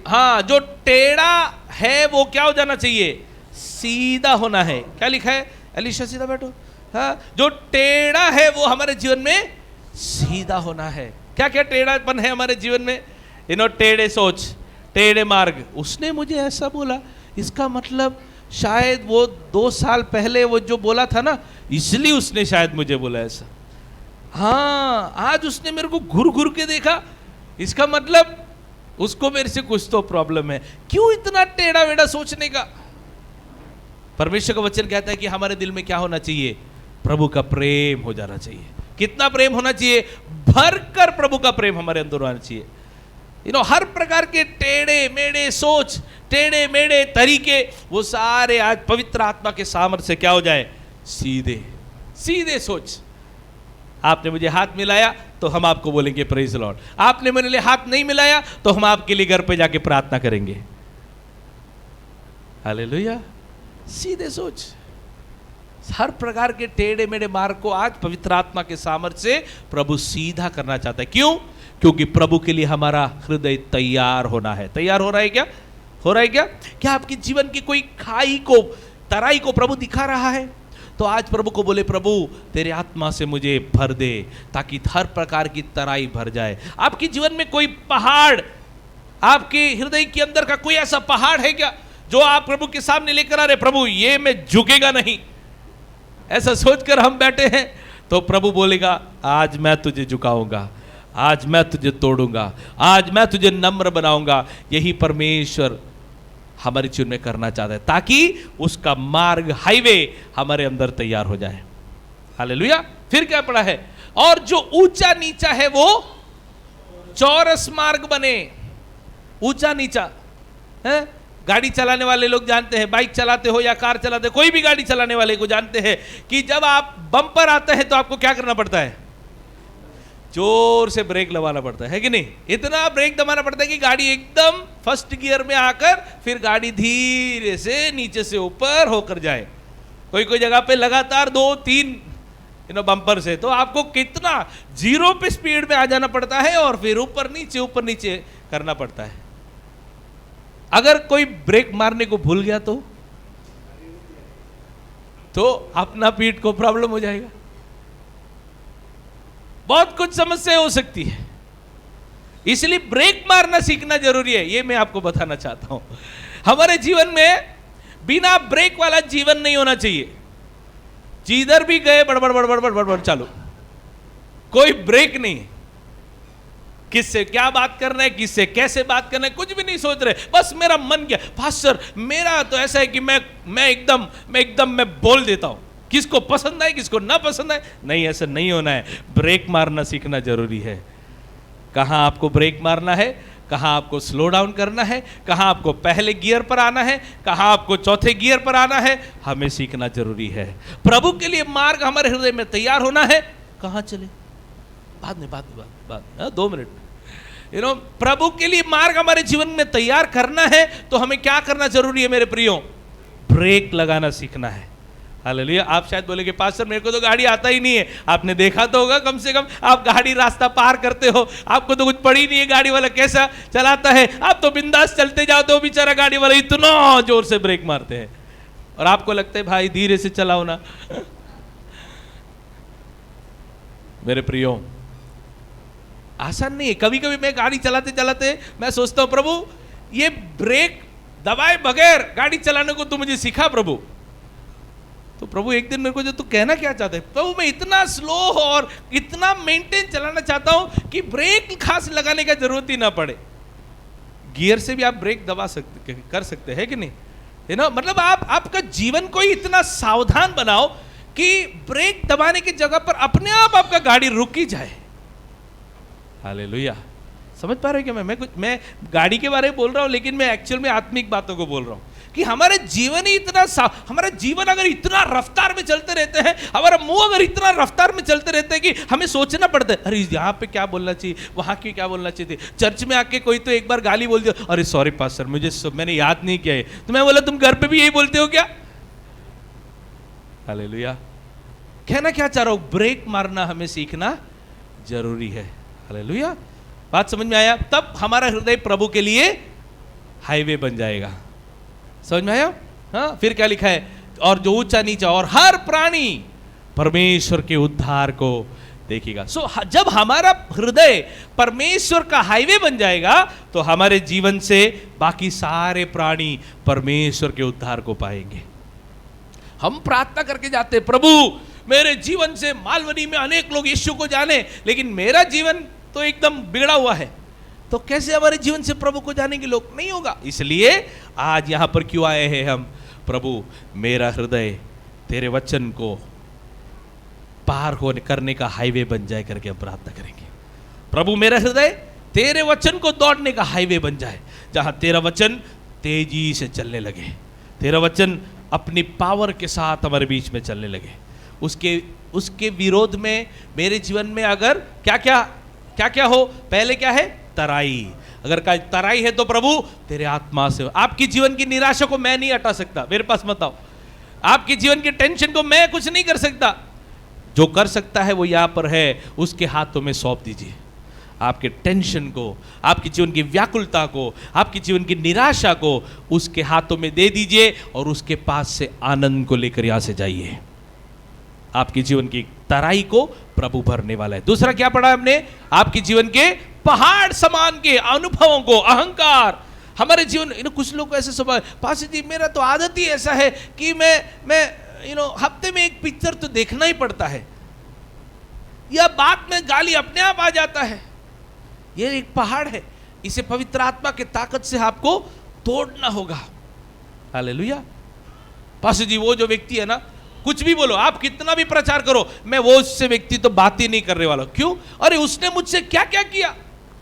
Speaker 1: हाँ, जो टेढ़ा है वो क्या हो जाना चाहिए? सीधा होना है। क्या लिखा है? अलीशा सीधा बैठो। हाँ, जो टेढ़ा है वो हमारे जीवन में सीधा होना है। क्या क्या टेढ़ापन है हमारे जीवन में? टेढ़े सोच, टेढ़े मार्ग। उसने मुझे ऐसा बोला, इसका मतलब शायद वो 2 साल पहले वो जो बोला था ना, इसलिए उसने शायद मुझे बोला ऐसा। हाँ, आज उसने मेरे को घूर घूर के देखा, इसका मतलब उसको मेरे से कुछ तो प्रॉब्लम है। क्यों इतना टेढ़ा वेढ़ा सोचने का? परमेश्वर का वचन कहता है कि हमारे दिल में क्या होना चाहिए? प्रभु का प्रेम हो जाना चाहिए। कितना प्रेम होना चाहिए? भरकर प्रभु का प्रेम हमारे अंदर आना चाहिए। हर प्रकार के टेढ़े मेढ़े सोच, टेढ़े मेढ़े तरीके, वो सारे आज पवित्र आत्मा के सामर्थ्य से क्या हो जाए? सीधे सीधे सोच। आपने मुझे हाथ मिलाया तो हम आपको बोलेंगे प्रेज द लॉर्ड। आपने मेरे लिए हाथ नहीं मिलाया तो हम आपके लिए घर पे जाके प्रार्थना करेंगे। हालेलुया। सीधे सोच, हर प्रकार के टेढ़े मेढ़े मार्ग को आज पवित्र आत्मा के सामर्थ्य से प्रभु सीधा करना चाहता है। क्यों? क्योंकि प्रभु के लिए हमारा हृदय तैयार होना है। तैयार हो रहा है क्या? हो रहा है क्या? क्या आपके जीवन की कोई खाई को, तराई को प्रभु दिखा रहा है? तो आज प्रभु को बोले, प्रभु तेरे आत्मा से मुझे भर दे ताकि हर प्रकार की तराई भर जाए। आपके जीवन में कोई पहाड़, आपके हृदय के अंदर का कोई ऐसा पहाड़ है क्या जो आप प्रभु के सामने लेकर आ रहे? प्रभु ये मैं झुकेगा नहीं, ऐसा सोचकर हम बैठे हैं, तो प्रभु बोलेगा आज मैं तुझे झुकाऊंगा, आज मैं तुझे तोड़ूंगा, आज मैं तुझे नम्र बनाऊंगा। यही परमेश्वर हमारे जीवन में करना चाहता है ताकि उसका मार्ग, हाईवे हमारे अंदर तैयार हो जाए। हालेलुया। फिर क्या पड़ा है? और जो ऊंचा नीचा है वो चौरस मार्ग बने। ऊंचा नीचा है, गाड़ी चलाने वाले लोग जानते हैं, बाइक चलाते हो या कार चलाते हो, कोई भी गाड़ी चलाने वाले को जानते हैं कि जब आप बम्पर आता है तो आपको क्या करना पड़ता है? जोर से ब्रेक दबाना पड़ता है कि नहीं? इतना ब्रेक दबाना पड़ता है कि गाड़ी एकदम फर्स्ट गियर में आकर फिर गाड़ी धीरे से नीचे से ऊपर होकर जाए। कोई कोई जगह पे लगातार 2-3 बम्पर से, तो आपको कितना जीरो पे स्पीड में आ जाना पड़ता है और फिर ऊपर नीचे करना पड़ता है। अगर कोई ब्रेक मारने को भूल गया तो अपना पीठ को प्रॉब्लम हो जाएगा, बहुत कुछ समस्या हो सकती है। इसलिए ब्रेक मारना सीखना जरूरी है। ये मैं आपको बताना चाहता हूं। हमारे जीवन में बिना ब्रेक वाला जीवन नहीं होना चाहिए। जिधर भी गए बड़बड़ चालू, कोई ब्रेक नहीं। किससे क्या बात करना है, किससे कैसे बात करना है, कुछ भी नहीं सोच रहे, बस मेरा मन क्या, पास्टर मेरा तो ऐसा है कि मैं एकदम बोल देता हूं, किसको पसंद आए किसको ना पसंद आए। नहीं, ऐसा नहीं होना है। ब्रेक मारना सीखना जरूरी है। कहां आपको ब्रेक मारना है, कहां आपको स्लो डाउन करना है, कहां आपको पहले गियर पर आना है, कहां आपको चौथे गियर पर आना है, हमें सीखना जरूरी है। प्रभु के लिए मार्ग हमारे हृदय में तैयार होना है। कहां चले? बाद में 2 मिनट। प्रभु के लिए मार्ग हमारे जीवन में तैयार करना है तो हमें क्या करना जरूरी है मेरे प्रियो? ब्रेक लगाना सीखना है। हालेलुया। आप शायद बोलेंगे पास्टर मेरे को तो गाड़ी आता ही नहीं है। आपने देखा तो होगा, कम से कम आप गाड़ी रास्ता पार करते हो, आपको तो कुछ पड़ी नहीं है गाड़ी वाला कैसा चलाता है। आप तो बिंदास चलते जाते हो, बेचारा गाड़ी वाला इतना जोर से ब्रेक मारते हैं और आपको लगता है भाई धीरे से चलाओ ना। मेरे प्रियो, आसान नहीं है। कभी कभी मैं गाड़ी चलाते चलाते मैं सोचता हूं प्रभु ये ब्रेक दबाए बगैर गाड़ी चलाने को तू मुझे सिखा प्रभु। तो प्रभु एक दिन मेरे को जो तू कहना क्या चाहता है? प्रभु मैं इतना स्लो और इतना मेंटेन चलाना चाहता हूं कि ब्रेक खास लगाने का जरूरत ही ना पड़े। गियर से भी आप ब्रेक दबा सकते, कर सकते हैं कि नहीं? है ना? मतलब आप आपका जीवन को ही इतना सावधान बनाओ कि ब्रेक दबाने की जगह पर अपने आप आपका गाड़ी रुक ही जाए। हालेलुया। समझ पा रहे हो क्या? मैं गाड़ी के बारे में बोल रहा हूं, लेकिन मैं एक्चुअल में आत्मिक बातों को बोल रहा हूं कि हमारे जीवन ही इतना हमारा जीवन अगर इतना रफ्तार में चलते रहते हैं, हमारा मुंह अगर इतना रफ्तार में चलते रहते हैं कि हमें सोचना पड़ता है अरे यहाँ पे क्या बोलना चाहिए, वहां की क्या बोलना चाहिए। चर्च में आके कोई तो एक बार गाली बोल दिया, अरे सॉरी पास्टर मैंने याद नहीं किया है। तो मैं बोला तुम घर पे भी यही बोलते हो क्या? हालेलुया। कहना क्या चाह रहा हूं? ब्रेक मारना हमें सीखना जरूरी है। हालेलुया। बात समझ में आया? तब हमारा हृदय प्रभु के लिए हाईवे बन जाएगा। समझ में आया? हाँ। फिर क्या लिखा है? और जो ऊंचा नीचा और हर प्राणी परमेश्वर के उद्धार को देखेगा। जब हमारा हृदय परमेश्वर का हाईवे बन जाएगा तो हमारे जीवन से बाकी सारे प्राणी परमेश्वर के उद्धार को पाएंगे। हम प्रार्थना करके जाते, प्रभु मेरे जीवन से मालवनी में अनेक लोग यीशु को जाने, लेकिन मेरा जीवन तो एकदम बिगड़ा हुआ है, तो कैसे हमारे जीवन से प्रभु को जानेंगे लोग? नहीं होगा। इसलिए आज यहां पर क्यों आए हैं हम? प्रभु मेरा हृदय तेरे वचन को पार होने करने का हाईवे बन जाए करके हम प्रार्थना करेंगे। प्रभु मेरा हृदय तेरे वचन को दौड़ने का हाईवे बन जाए, जहां तेरा वचन तेजी से चलने लगे, तेरा वचन अपनी पावर के साथ हमारे बीच में चलने लगे। उसके विरोध में मेरे जीवन में अगर क्या क्या हो, पहले क्या है? तराई। अगर का तराई है तो प्रभु तेरे आत्मा से, आपकी जीवन की निराशा को मैं नहीं हटा सकता, मेरे पास मत आओ। आपके जीवन के टेंशन को मैं कुछ नहीं कर सकता, जो कर सकता है वो यहां पर है, उसके हाथों में सौंप दीजिए। आपके टेंशन को, आपके जीवन की व्याकुलता को, आपके जीवन की निराशा को उसके हाथों में दे दीजिए और उसके पास से आनंद को लेकर यहां से जाइए। आपके जीवन की तराई को प्रभु भरने वाला है। दूसरा क्या पढ़ा हमने? आपके जीवन के पहाड़ समान के अनुभवों को, अहंकार, हमारे जीवन, कुछ लोग ऐसे स्वभाव, पास जी मेरा तो आदत ही ऐसा है कि मैं हफ्ते में एक पिक्चर तो देखना ही पड़ता है, या बात में गाली अपने आप आ जाता है। ये एक पहाड़ है, इसे पवित्र आत्मा के ताकत से आपको तोड़ना होगा। हालेलुया। पास्टर जी वो जो व्यक्ति है ना, कुछ भी बोलो, आप कितना भी प्रचार करो, मैं वो उससे व्यक्ति तो बात ही नहीं करने वाला। क्यों? अरे उसने मुझसे क्या क्या किया।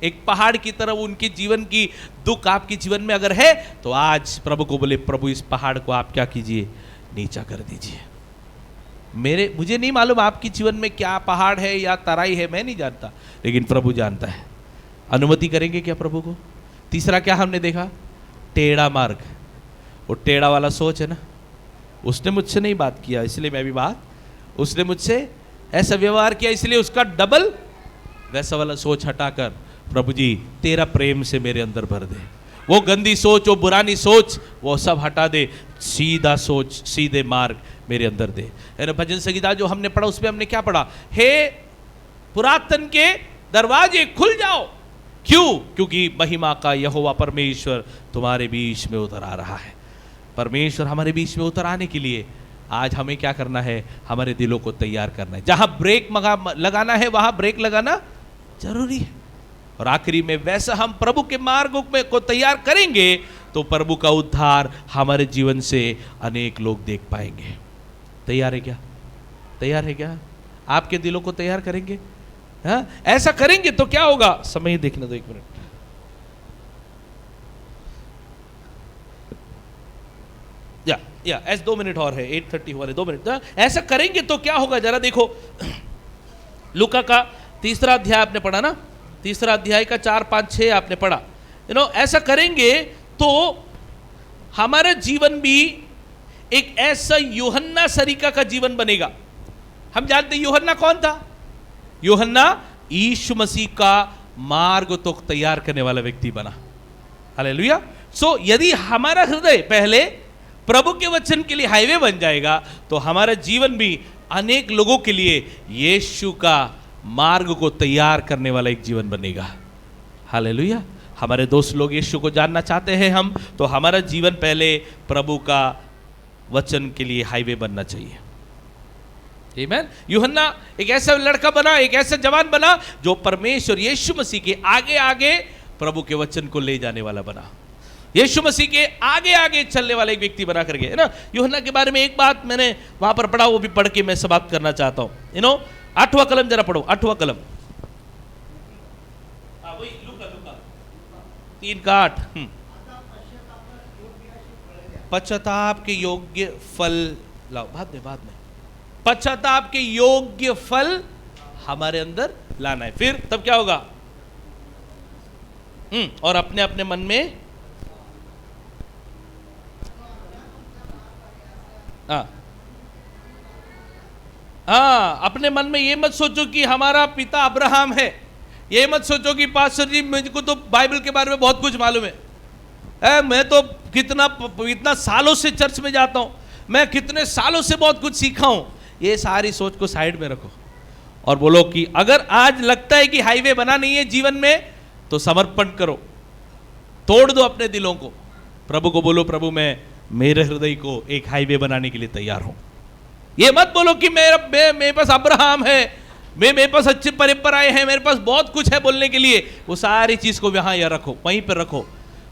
Speaker 1: एक पहाड़ की तरह उनके जीवन की दुख आपके जीवन में अगर है तो आज प्रभु को बोले, प्रभु इस पहाड़ को आप क्या कीजिए, नीचा कर दीजिए। मुझे नहीं मालूम आपके जीवन में क्या पहाड़ है या तराई है, मैं नहीं जानता, लेकिन प्रभु जानता है। अनुमति करेंगे क्या प्रभु को? तीसरा क्या हमने देखा? टेढ़ा मार्ग। वो टेढ़ा वाला सोच है ना, उसने मुझसे नहीं बात किया इसलिए मैं भी बात, उसने मुझसे ऐसा व्यवहार किया इसलिए उसका डबल, वैसा वाला सोच हटाकर प्रभु जी तेरा प्रेम से मेरे अंदर भर दे। वो गंदी सोच, वो पुरानी सोच, वो सब हटा दे, सीधा सोच, सीधे मार्ग मेरे अंदर दे। भजन संगीता जो हमने पढ़ा उसमें हमने क्या पढ़ा? हे पुरातन के दरवाजे खुल जाओ। क्यों? क्योंकि महिमा का यहोवा परमेश्वर तुम्हारे बीच में उतर आ रहा है। परमेश्वर हमारे बीच में उतर आने के लिए आज हमें क्या करना है? हमारे दिलों को तैयार करना है। जहां ब्रेक लगाना है वहां ब्रेक लगाना जरूरी है। और आखिरी में वैसा हम प्रभु के मार्गों में को तैयार करेंगे तो प्रभु का उद्धार हमारे जीवन से अनेक लोग देख पाएंगे। तैयार है क्या? तैयार है क्या? आपके दिलों को तैयार करेंगे? हाँ, ऐसा करेंगे तो क्या होगा? समय देखने दो, एक मिनट। या ऐसे 2 मिनट और है, 8:30 वाले 2 मिनट। ऐसा करेंगे तो क्या होगा जरा देखो। लूका का 3 अध्याय आपने पढ़ा ना, 3 अध्याय का 4, 5, 6 आपने पढ़ा। ऐसा करेंगे तो हमारा जीवन भी एक ऐसा यूहन्ना सरीका का जीवन बनेगा। हम जानते हैं यूहन्ना कौन था? यूहन्ना यीशु मसीह का मार्ग तो तैयार करने वाला व्यक्ति बना। हालेलुया। सो यदि हमारा हृदय पहले प्रभु के वचन के लिए हाईवे बन जाएगा तो हमारा जीवन भी अनेक लोगों के लिए यीशु का मार्ग को तैयार करने वाला एक जीवन बनेगा। हालेलुया। हमारे दोस्त लोग यीशु को जानना चाहते हैं हम, तो हमारा जीवन पहले प्रभु का वचन के लिए हाईवे बनना चाहिए। आमीन। यूहन्ना एक ऐसा लड़का बना, एक ऐसा जवान बना जो परमेश्वर यीशु मसीह के आगे आगे प्रभु के वचन को ले जाने वाला बना। यीशु मसीह के आगे आगे चलने वाला एक व्यक्ति बना करके, है ना। यूहन्ना के बारे में एक बात मैंने वहां पर पढ़ा, वो भी पढ़ के मैं समाप्त करना चाहता हूं। 8वां कलम जरा पढ़ो, 8वां कलम। वही लूका 3:8। पश्चाताप के योग्य फल लाओ। बाद में पश्चाताप के योग्य फल हमारे अंदर लाना है। फिर तब क्या होगा? और अपने अपने मन में अपने मन में ये मत सोचो कि हमारा पिता अब्राहम है। ये मत सोचो कि पास्टर जी मुझको तो बाइबल के बारे में बहुत कुछ मालूम है, मैं तो कितना सालों से चर्च में जाता हूं, मैं कितने सालों से बहुत कुछ सीखा हूं। ये सारी सोच को साइड में रखो और बोलो कि अगर आज लगता है कि हाईवे बना नहीं है जीवन में तो समर्पण करो, तोड़ दो अपने दिलों को। प्रभु को बोलो, प्रभु मैं मेरे हृदय को एक हाईवे बनाने के लिए तैयार हूं। ये मत बोलो कि मेरे पास अब्राहम है, मेरे पास अच्छी परंपराएं हैं, मेरे पास बहुत कुछ है बोलने के लिए। वो सारी चीज को यहाँ या रखो, वहीं पर रखो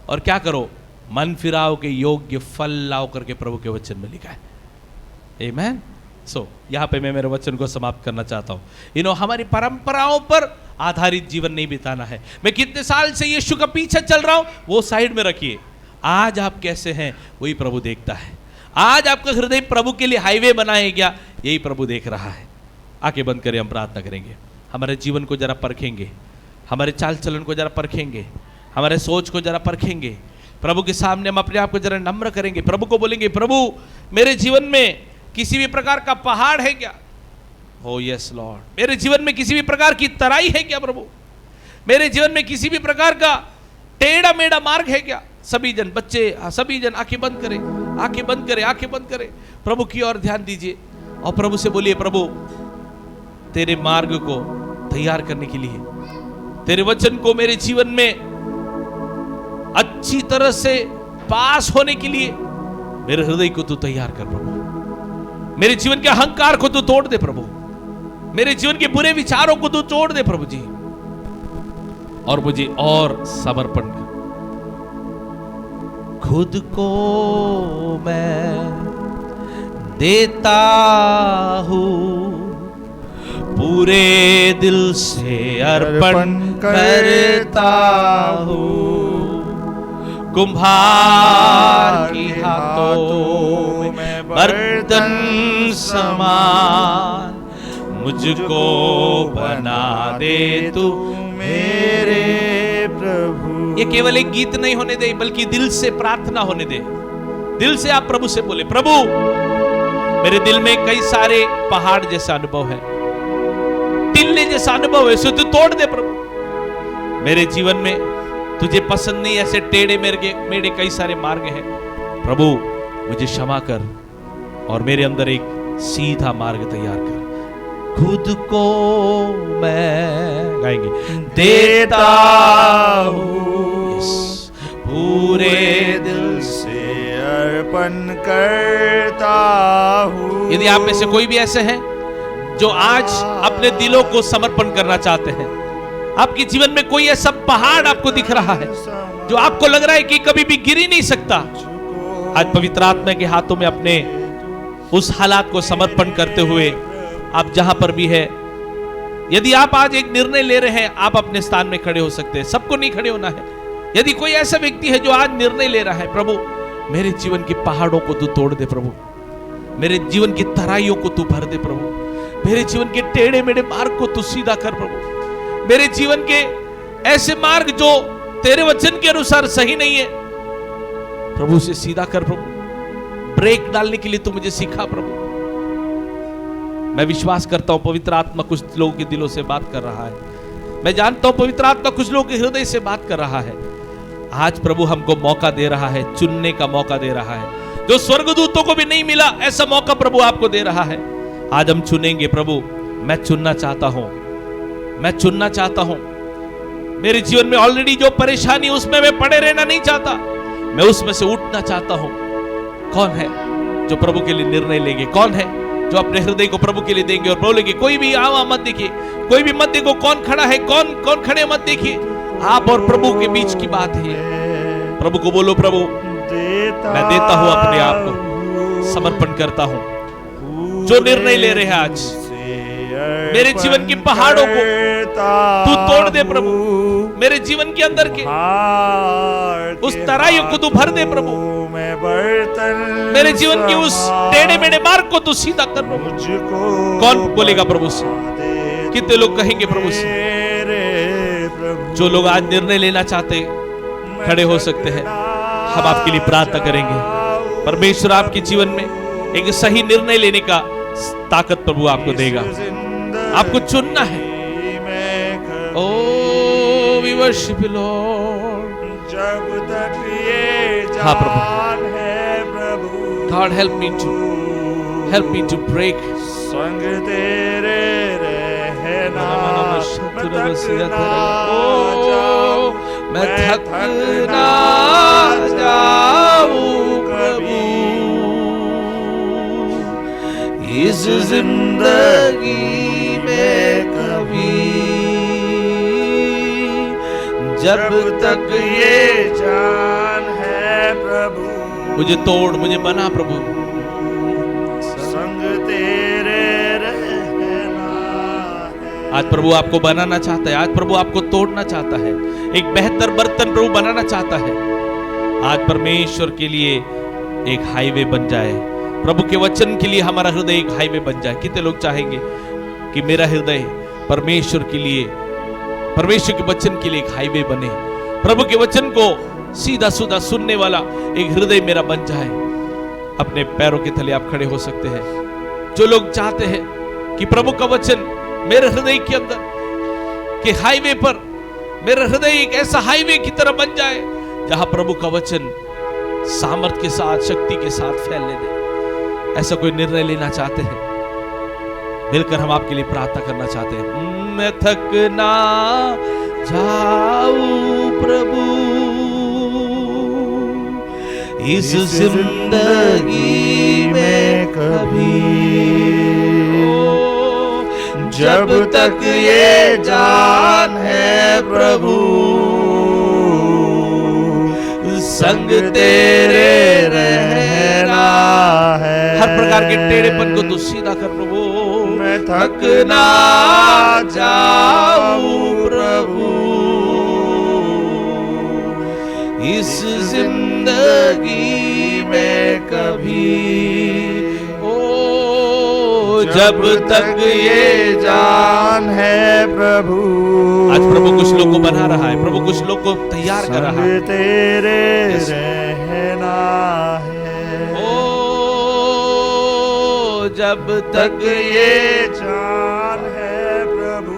Speaker 1: और क्या करो? मन फिराओ के योग्य फल लाओ करके प्रभु के वचन में लिखा है। आमीन। सो यहाँ पे मैं मेरे वचन को समाप्त करना चाहता हूँ। हमारी परंपराओं पर आधारित जीवन नहीं बिताना है। मैं कितने साल से यीशु का पीछे चल रहा हूँ वो साइड में रखिए। आज आप कैसे हैं वही प्रभु देखता है। आज आपका हृदय प्रभु के लिए हाईवे बना है क्या, यही प्रभु देख रहा है। आंखें बंद करें, हम प्रार्थना करेंगे। हमारे जीवन को जरा परखेंगे, हमारे चाल चलन को जरा परखेंगे, हमारे सोच को जरा परखेंगे प्रभु के सामने हम अपने आप को जरा नम्र करेंगे, प्रभु को बोलेंगे, प्रभु मेरे जीवन में किसी भी प्रकार का पहाड़ है क्या? ओ यस लॉर्ड, मेरे जीवन में किसी भी प्रकार की तराई है क्या प्रभु? मेरे जीवन में किसी भी प्रकार का टेढ़ा मेढ़ा मार्ग है क्या? सभी जन, बच्चे, सभी जन आंखें बंद करें, आंखें बंद करें, आंखें बंद करें, प्रभु की ओर ध्यान दीजिए और प्रभु से बोलिए, प्रभु तेरे मार्ग को तैयार करने के लिए, तेरे वचन को मेरे जीवन में अच्छी तरह से पास होने के लिए मेरे हृदय को तू तैयार कर प्रभु। मेरे जीवन के अहंकार को तू तोड़ दे प्रभु, मेरे जीवन के बुरे विचारों को तू तोड़ दे प्रभु जी, और मुझे और समर्पण कर। खुद को मैं देता हूं, पूरे दिल से अर्पण करता हूं, कुम्हार की हाथों में बर्तन समान मुझको बना दे तू मेरे प्रभु। ये केवल एक गीत नहीं होने दे, बल्कि दिल से प्रार्थना होने दे। दिल से आप प्रभु से बोले, प्रभु मेरे दिल में कई सारे पहाड़ जैसा अनुभव है, टिल्ले जैसा अनुभव है, सो तू तोड़ दे प्रभु। मेरे जीवन में तुझे पसंद नहीं ऐसे टेढ़े मेरे कई सारे मार्ग हैं, प्रभु मुझे क्षमा कर और मेरे अंदर एक सीधा मार्ग तैयार कर। खुद को मैं, गाएंगे, देता हूं, पूरे दिल से अर्पण करता हूं। यदि आप में से कोई भी ऐसे हैं जो आज अपने दिलों को समर्पण करना चाहते हैं, आपके जीवन में कोई ऐसा पहाड़ आपको दिख रहा है जो आपको लग रहा है कि कभी भी गिर ही नहीं सकता, आज पवित्र आत्मा के हाथों में अपने उस हालात को समर्पण करते हुए आप जहां पर भी है, यदि आप आज एक निर्णय ले रहे हैं, आप अपने स्थान में खड़े हो सकते हैं, सबको नहीं खड़े होना है। यदि कोई ऐसा व्यक्ति है जो आज निर्णय ले रहा है, प्रभु मेरे जीवन के पहाड़ों को तू तोड़ दे प्रभु, मेरे जीवन की तराइयों को तू भर दे प्रभु, मेरे जीवन के टेढ़े मेढ़े मार्ग को तू सीधा कर प्रभु, मेरे जीवन के ऐसे मार्ग जो तेरे वचन के अनुसार सही नहीं है, प्रभु से सीधा कर प्रभु। ब्रेक डालने के लिए तू मुझे सिखा प्रभु। मैं विश्वास करता हूं पवित्र आत्मा कुछ लोगों के दिलों से बात कर रहा है। मैं जानता हूं पवित्र आत्मा कुछ लोगों के हृदय से बात कर रहा है। आज प्रभु हमको मौका दे रहा है, चुनने का मौका दे रहा है, जो स्वर्गदूतों को भी नहीं मिला ऐसा मौका प्रभु आपको दे रहा है। आज हम चुनेंगे, प्रभु मैं चुनना चाहता हूं, मैं चुनना चाहता हूं। मेरे जीवन में ऑलरेडी जो परेशानी, उसमें मैं पड़े रहना नहीं चाहता, मैं उसमें से उठना चाहता हूं। कौन है जो प्रभु के लिए निर्णय लेंगे? कौन है जो अपने हृदय को प्रभु के लिए देंगे और बोलेंगे, कोई भी आवा मत देखिए, कोई भी मत देखो कौन खड़ा है, कौन कौन खड़े मत देखिए, आप और प्रभु के बीच की बात है। प्रभु को बोलो, प्रभु मैं देता हूं अपने आप को, समर्पण करता हूं। जो निर्णय ले रहे हैं आज, मेरे जीवन की पहाड़ों को तू तोड़ दे प्रभु, मेरे जीवन के अंदर के उस तराइयों को तू भर दे प्रभु, मेरे जीवन की उस टेढ़े मेढ़े मार्ग को तू सीधा कर प्रभु। कौन बोलेगा प्रभु से? कितने लोग कहेंगे प्रभु से? जो लोग आज निर्णय लेना चाहते खड़े हो सकते हैं, हम आपके लिए प्रार्थना करेंगे। परमेश्वर आपके जीवन में एक सही निर्णय लेने का ताकत प्रभु आपको देगा। आपको चुनना है। Oh we worship you Lord. जब तक ये जान है प्रभु, God help me to break. संग तेरे रहना मैं थक ना जाऊं प्रभु, इस जिंदगी में कभी, जब तक ये जान है प्रभु। मुझे तोड़, मुझे बना प्रभु, संग तेरे रहना है। आज प्रभु आपको बनाना चाहता है, आज प्रभु आपको तोड़ना चाहता है, एक बेहतर बर्तन प्रभु बनाना चाहता है। आज परमेश्वर के लिए एक हाईवे बन जाए, प्रभु के वचन के लिए हमारा हृदय एक हाईवे बन जाए। कितने लोग चाहेंगे कि मेरा हृदय परमेश्वर के लिए, परमेश्वर के वचन के लिए एक हाईवे बने, प्रभु के वचन को सीधा सुधा सुनने वाला एक हृदय मेरा बन जाए। अपने पैरों के तले आप खड़े हो सकते हैं। जो लोग चाहते हैं कि प्रभु का वचन मेरे हृदय के अंदर के हाईवे पर, मेरा हृदय एक ऐसा हाईवे की तरह बन जाए जहां प्रभु का वचन सामर्थ के साथ, शक्ति के साथ फैलने दे, ऐसा कोई निर्णय लेना चाहते हैं, मिलकर हम आपके लिए प्रार्थना करना चाहते हैं। मैं थक ना जाऊं प्रभु इस जिंदगी में कभी,
Speaker 3: जब तक ये जान है प्रभु संग तेरे रहना है।
Speaker 1: हर प्रकार के टेढ़ेपन को तू सीधा कर प्रभु।
Speaker 3: मैं थक ना जाऊं प्रभु इस जिंदगी में कभी, ओ जब तक ये जान है प्रभु।
Speaker 1: आज प्रभु कुछ लोग को बना रहा है, प्रभु कुछ लोग को तैयार कर रहा है।
Speaker 3: तेरे रहना है,
Speaker 1: ओ जब तक
Speaker 3: ये जान है प्रभु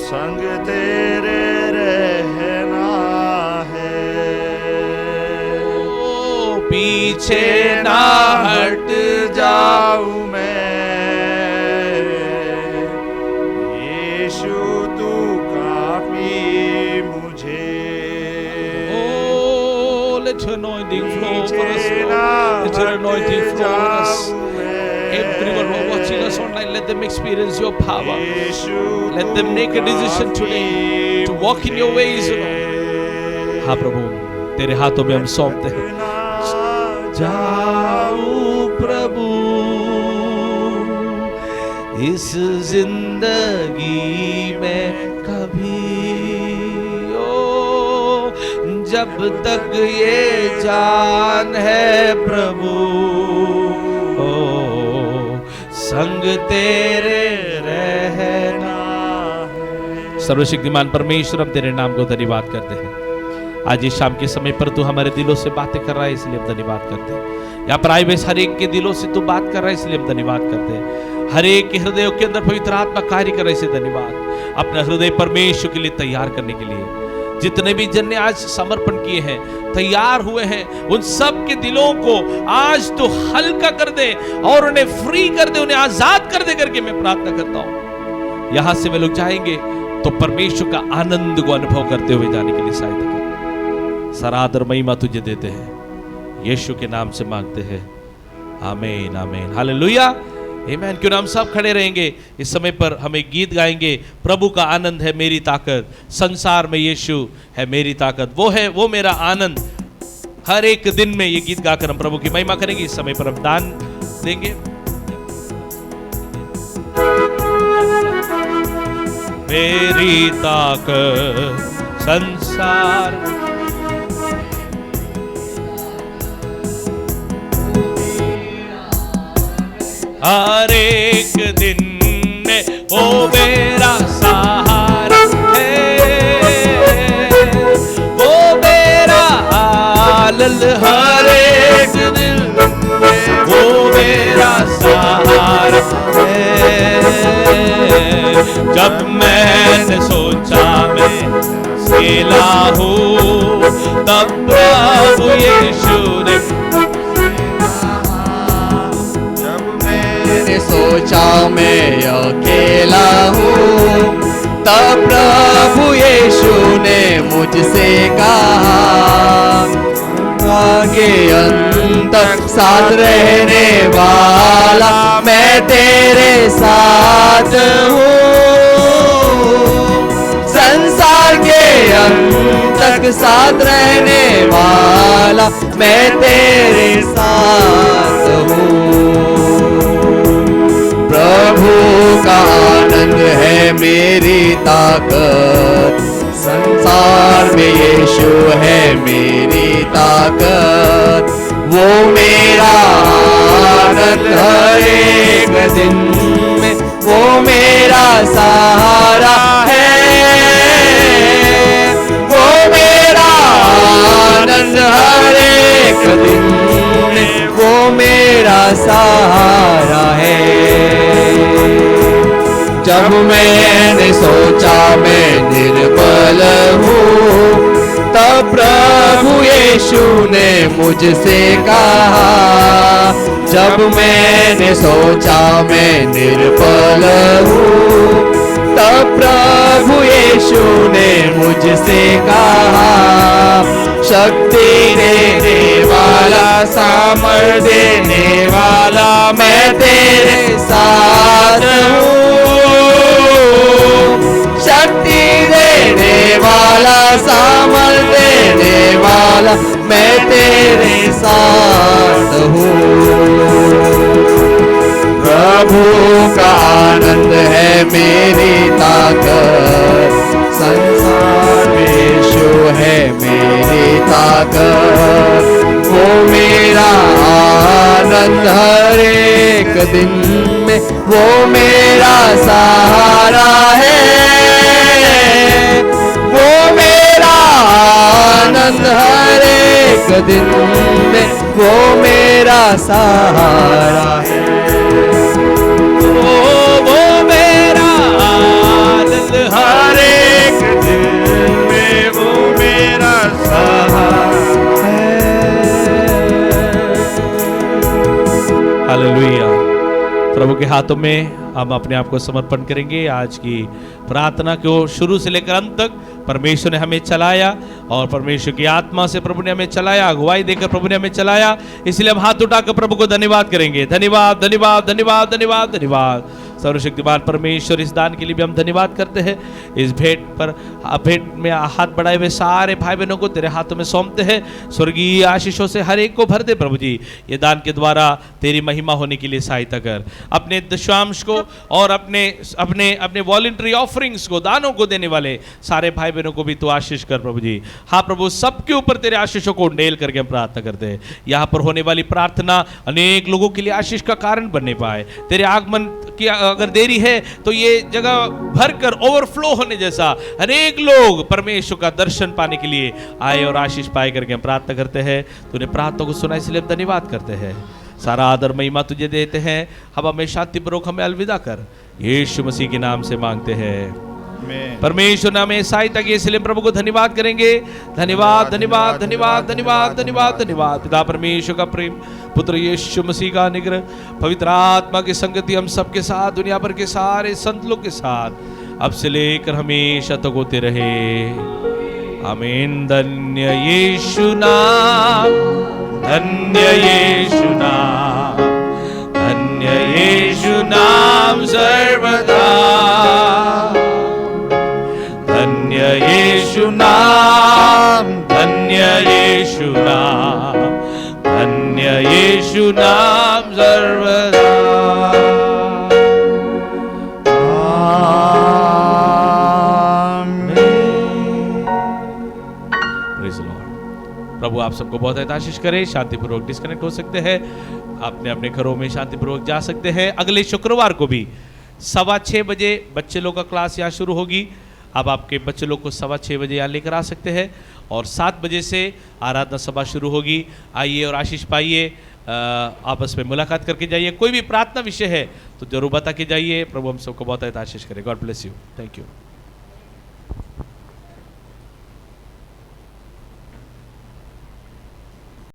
Speaker 3: संग तेरे रहना है।
Speaker 1: ओ पीछे
Speaker 3: ना हट जाऊं मैं, यीशु तू काफी मुझे।
Speaker 1: Oh, let your anointing flow for us, Lord. Let your anointing flow for us. Everyone who are watching us online, let them experience your power. Let them make a decision today to walk in your ways, Lord. हाँ प्रभु, तेरे हाथों में हम सौंपते हैं। जाऊं प्रभु इस जिंदगी में कभी, ओ जब तक ये जान है प्रभु, ओ संग तेरे रहना है। सर्वशक्तिमान परमेश्वर, हम तेरे नाम को धन्यवाद करते हैं। आज इस शाम के समय पर तू हमारे दिलों से बातें कर रहा है, इसलिए हम धन्यवाद करते हैं। यहाँ पर आए हुए हर एक के दिलों से तू बात कर रहा है, इसलिए हम धन्यवाद करते हैं। हर एक के हृदयों के अंदर पवित्र आत्मा कार्य कर रहे, इसलिए धन्यवाद। अपना हृदय परमेश्वर के लिए तैयार करने के लिए जितने भी जन ने आज समर्पण किए हैं, तैयार हुए हैं, उन सब के दिलों को आज तो हल्का कर दे और उन्हें फ्री कर दे, उन्हें आजाद कर दे करके मैं प्रार्थना करता हूं। यहां से वे लोग जाएंगे तो परमेश्वर का आनंद को अनुभव करते हुए जाने के लिए सहायता कर। सारा आदर महिमा तुझे देते हैं, यीशु के नाम से मांगते हैं, आमीन आमीन हालेलुया आमीन। क्यों हम सब खड़े रहेंगे इस समय पर, हम एक गीत गाएंगे, प्रभु का आनंद है मेरी ताकत, संसार में यीशु है मेरी ताकत, वो है वो मेरा आनंद। हर एक दिन में ये गीत गाकर हम प्रभु की महिमा करेंगे। इस समय पर हम दान देंगे। मेरी ताकत संसार, हर एक दिन में वो मेरा सहारा है, वो मेरा आनंद, हर एक दिन में वो मेरा सहारा है। जब मैंने सोचा मैं अकेला हूँ, तब प्रभु यीशु ने
Speaker 3: सोचा मैं अकेला हूँ, तब प्रभु यीशु ने मुझसे कहा, आगे अंत तक साथ रहने वाला मैं तेरे साथ हूँ, संसार के अंत तक साथ रहने वाला मैं तेरे साथ हूँ। प्रभु का आनंद है मेरी ताकत, संसार में यीशु है मेरी ताकत, वो मेरा आनंद हर एक दिन में, वो मेरा सहारा है।
Speaker 5: दिन में वो मेरा सहारा है। जब मैंने सोचा मैं निर्बल हूँ, तब प्रभु यीशु ने मुझसे कहा। जब मैंने सोचा मैं निर्बल हूँ, तब प्रभु यीशु ने मुझसे कहा। शक्ति देने वाला, सामर्थ देने वाला, मैं तेरे साथ हूँ। शक्ति देने वाला, सामर्थ देने वाला, मैं तेरे साथ हूँ। प्रभु का आनंद है मेरी ताकत, संसार में यीशु है मेरी ताकत। वो मेरा आनंद हर एक दिन में, वो मेरा सहारा है। वो मेरा आनंद हर एक दिन में, वो मेरा सहारा है। वो मेरा आनंद हर एक दिन में, वो मेरा सहारा है।
Speaker 1: हालेलुया। प्रभु के हाथों में हम अपने आप को समर्पण करेंगे। आज की प्रार्थना को शुरू से लेकर अंत तक परमेश्वर ने हमें चलाया और परमेश्वर की आत्मा से प्रभु ने हमें चलाया, अगुवाई देकर प्रभु ने हमें चलाया। इसलिए हम हाथ उठाकर प्रभु को धन्यवाद करेंगे। धन्यवाद, धन्यवाद, धन्यवाद, धन्यवाद, धन्यवाद। सर्वशक्तिमान परमेश्वर, इस दान के लिए भी हम धन्यवाद करते हैं। इस भेंट पर, भेंट में हाथ बढ़ाए हुए सारे भाई बहनों को तेरे हाथों में सौंपते हैं। स्वर्गीय आशीषों से हर एक को भर दे प्रभु जी। ये दान के द्वारा तेरी महिमा होने के लिए सहायता कर। अपने दशमांश को और अपने अपने अपने वॉलंटरी ऑफरिंग्स को, दानों को देने वाले सारे भाई बहनों को भी तू आशीष कर प्रभु जी। हाँ प्रभु, सबके ऊपर तेरे आशीषों को उंडेल करके हम प्रार्थना करते हैं। यहाँ पर होने वाली प्रार्थना अनेक लोगों के लिए आशीष का कारण बनने पाए। तेरे आगमन की अगर देरी है तो ये जगह भरकर ओवरफ्लो होने जैसा अनेक लोग परमेश्वर का दर्शन पाने के लिए आए और आशीष पाए करके हम प्रार्थना करते हैं। तूने प्रार्थना को सुना, इसलिए हम धन्यवाद करते हैं। सारा आदर महिमा तुझे देते हैं। हम हमें शांतिपूर्वक हमें अलविदा कर, यीशु मसीह के नाम से मांगते हैं। परमेश्वर ने हमें सहायता की, इसलिए प्रभु को धन्यवाद करेंगे। धन्यवाद, धन्यवाद, धन्यवाद, धन्यवाद, धन्यवाद, धन्यवाद। पिता परमेश्वर का प्रेम, पुत्र यीशु मसीह का अनुग्रह, पवित्र आत्मा की संगति हम सबके साथ, दुनिया भर के सारे संत लोग के साथ अब से लेकर हमेशा तक होते रहे। आमीन। धन्य यीशु नाम, धन्य यीशु नाम, धन्य यीशु नाम सर्वदा। धन्य यीशु नाम, धन्य यीशु नाम, धन्य यीशु नाम सर्वदा। Praise the Lord. प्रभु आप सबको बहुत आशीष करे। शांतिपूर्वक डिस्कनेक्ट हो सकते हैं, अपने अपने घरों में शांतिपूर्वक जा सकते हैं। अगले शुक्रवार को भी 6:15 बजे बच्चे लोग का क्लास यहाँ शुरू होगी। आप आपके बच्चे लोग को 6:15 बजे यहाँ लेकर आ सकते हैं और 7 बजे से आराधना सभा शुरू होगी। आइए और आशीष पाइए, आपस में मुलाकात करके जाइए। कोई भी प्रार्थना विषय है तो जरूर बता के जाइए। प्रभु हम सबको बहुत आशीष करे। God bless you. Thank you.